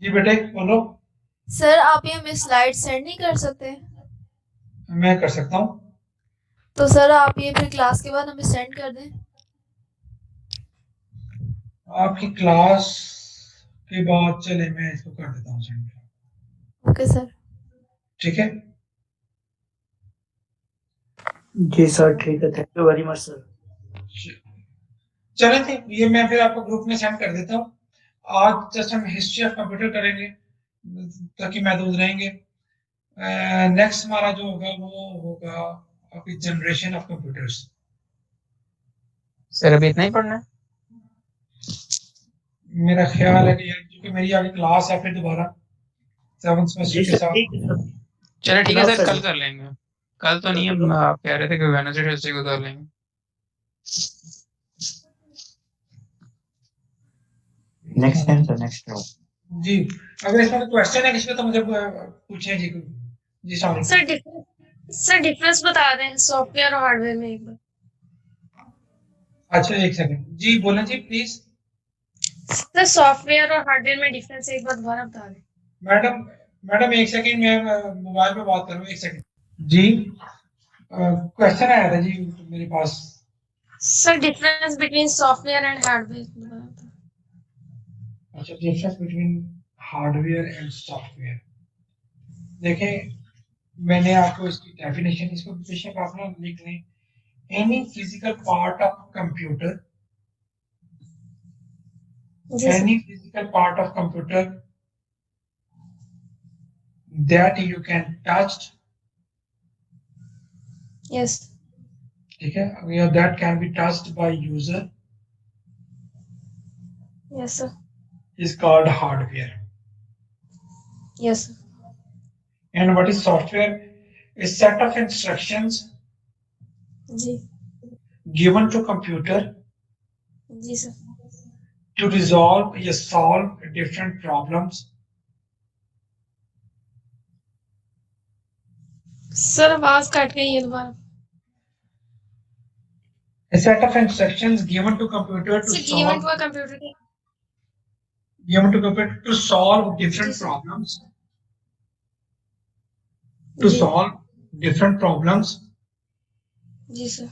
जी बेटे बोलो। सर आप ये हमें स्लाइड सेंड नहीं कर सकते? मैं कर सकता हूँ। तो सर आप ये फिर क्लास के बाद हमें सेंड कर दें। आपकी क्लास के बाद चले मैं इसको कर देता हूँ सेंड। Okay sir. ठीक है जी सर, ठीक है, thank you very much sir. चले थे, ये मैं फिर आपको ग्रुप में सेंड कर देता हूँ। आज जस्ट हम हिस्ट्री ऑफ कंप्यूटर करेंगे ताकि महदूद रहेंगे। नेक्स्ट हमारा जो होगा वो होगा आपकी जनरेशन ऑफ कंप्यूटर्स। सर अभी इतना ही पढ़ना है? मेरा ख्याल है कि क्योंकि मेरी आगे क्लास है फिर दोबारा 7th सेमेस्टर के साथ। चलो ठीक है सर, कल कर लेंगे। कल तो नहीं, हम आप कह रहे थे कि वेडनेसडे थर्सडे को कर लेंगे। Next time sir, next row. जी अगर इसमें क्वेश्चन है किसी का तो मुझे पूछें जी। जी सर डिफरेंस बता दें सॉफ्टवेयर और हार्डवेयर में एक बार। अच्छा एक सेकंड जी, बोलें जी प्लीज। सर सॉफ्टवेयर और हार्डवेयर में डिफरेंस एक बार दोबारा बता दें। मैडम एक सेकंड, मैं मोबाइल पे बात करूँ, एक सेकंड जी। क्वेश्चन आया था जी मेरे पास। Sir difference between software and hardware. अच्छा, difference between hardware and software. देखें मैंने आपको इसकी डेफिनेशन, इसको बेशक आप ना लिख लें। Any physical part of computer, any physical part of computer that you can touch, Yes. ठीक है, या that can be touched by user Yes sir. is called hardware. Yes sir. And what is software? A set of instructions जी given to computer जी sir. to resolve or solve different problems. Sir आवाज cut गई है दोबारा। A set of instructions given to computer to sir given solve to a computer के solve different problems. To जी solve different problems जी sir.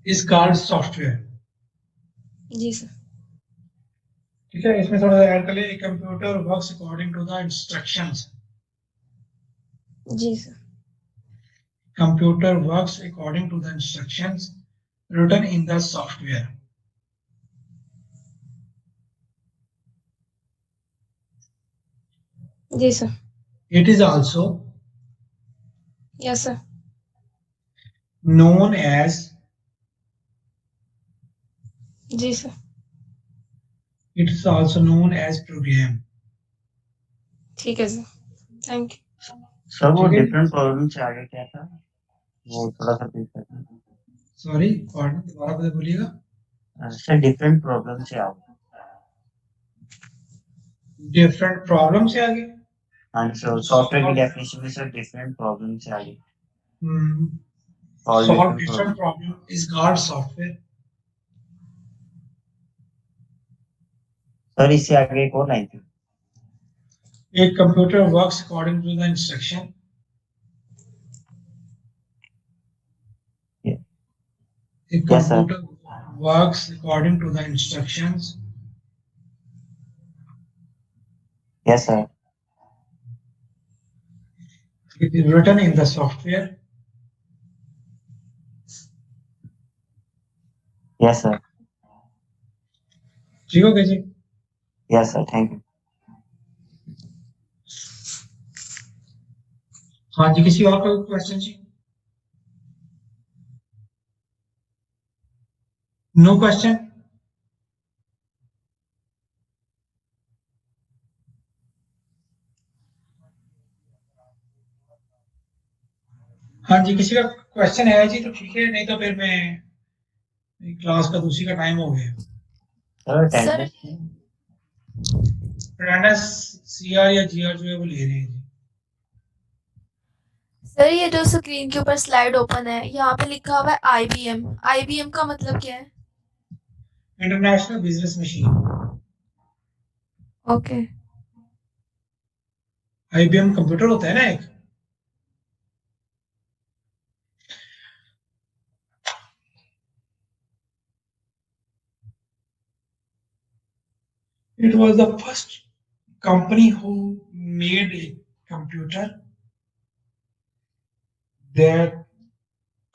is called software. जी sir. ठीक है, इसमें थोड़ा सा ऐड कर लिए, computer works according to the instructions. जी sir. Computer works according to the instructions written in the software. जी sir. It is also yes sir. known as जी sir. it is also known as program. ठीक है sir, thank you. Sir वो ठीक है। Different problem से आगे क्या था, वो थोड़ा सा प्लीज करना। Sorry, pardon, दोबारा बता बोलिएगा। सर डिफरेंट प्रॉब्लम से आगे। Different problem से आगे। हाँ सर, सॉफ्टवेयर की डेफिनेशन में सर डिफरेंट प्रॉब्लम से आगे। Solve different problem is called software. Sir इससे आगे एक और लाइन थी। A computer works according to the instruction. Yeah. A Yes, sir. computer works according to the instructions yes sir. it is written in the software. Yes sir. ठीक हो गया जी? Yes sir, thank you. हाँ जी, किसी और का question जी? No question? हाँ जी, किसी का क्वेश्चन है जी तो ठीक है, नहीं तो फिर मैं क्लास का दूसरी का टाइम हो गया। सर अटेंडेंस सीआर या जीआर जो है वो ले रहे हैं जी। सर ये जो स्क्रीन के ऊपर स्लाइड ओपन है, यहाँ पे लिखा हुआ है IBM। IBM का मतलब क्या है? International business machine. Okay. IBM computer होता है ना एक। It was the first company who made a computer. That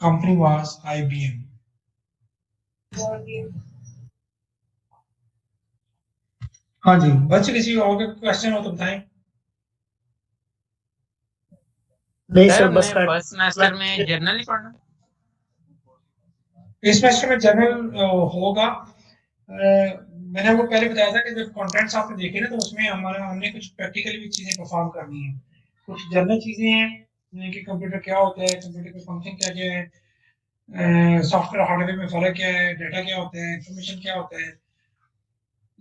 company was IBM. हाँ जी, बच्चे किसी और का क्वेश्चन हो तो बताएं। नहीं सर सर, बस मैं फर्स्ट सेमेस्टर में जर्नल ही पढ़ना। इस सेमेस्टर में जनरल होगा। मैंने वो पहले बताया था कि जब कंटेंट्स आपने देखे ना तो उसमें हमने कुछ प्रैक्टिकली भी चीजें परफॉर्म करनी है। कुछ जनरल चीजें हैं कि कंप्यूटर क्या होता है, कंप्यूटर का फंक्शन क्या क्या है, सॉफ्टवेयर हार्डवेयर में फर्क क्या है, डाटा क्या होता है, इंफॉर्मेशन क्या होता है।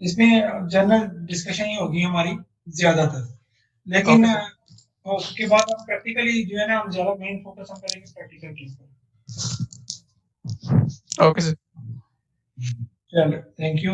इसमें जनरल डिस्कशन ही होगी हमारी ज्यादातर, लेकिन उसके बाद हम प्रैक्टिकली जो है ना, हम ज्यादा मेन फोकस हम करेंगे प्रैक्टिकल के ऊपर। Okay sir. चलो, थैंक यू।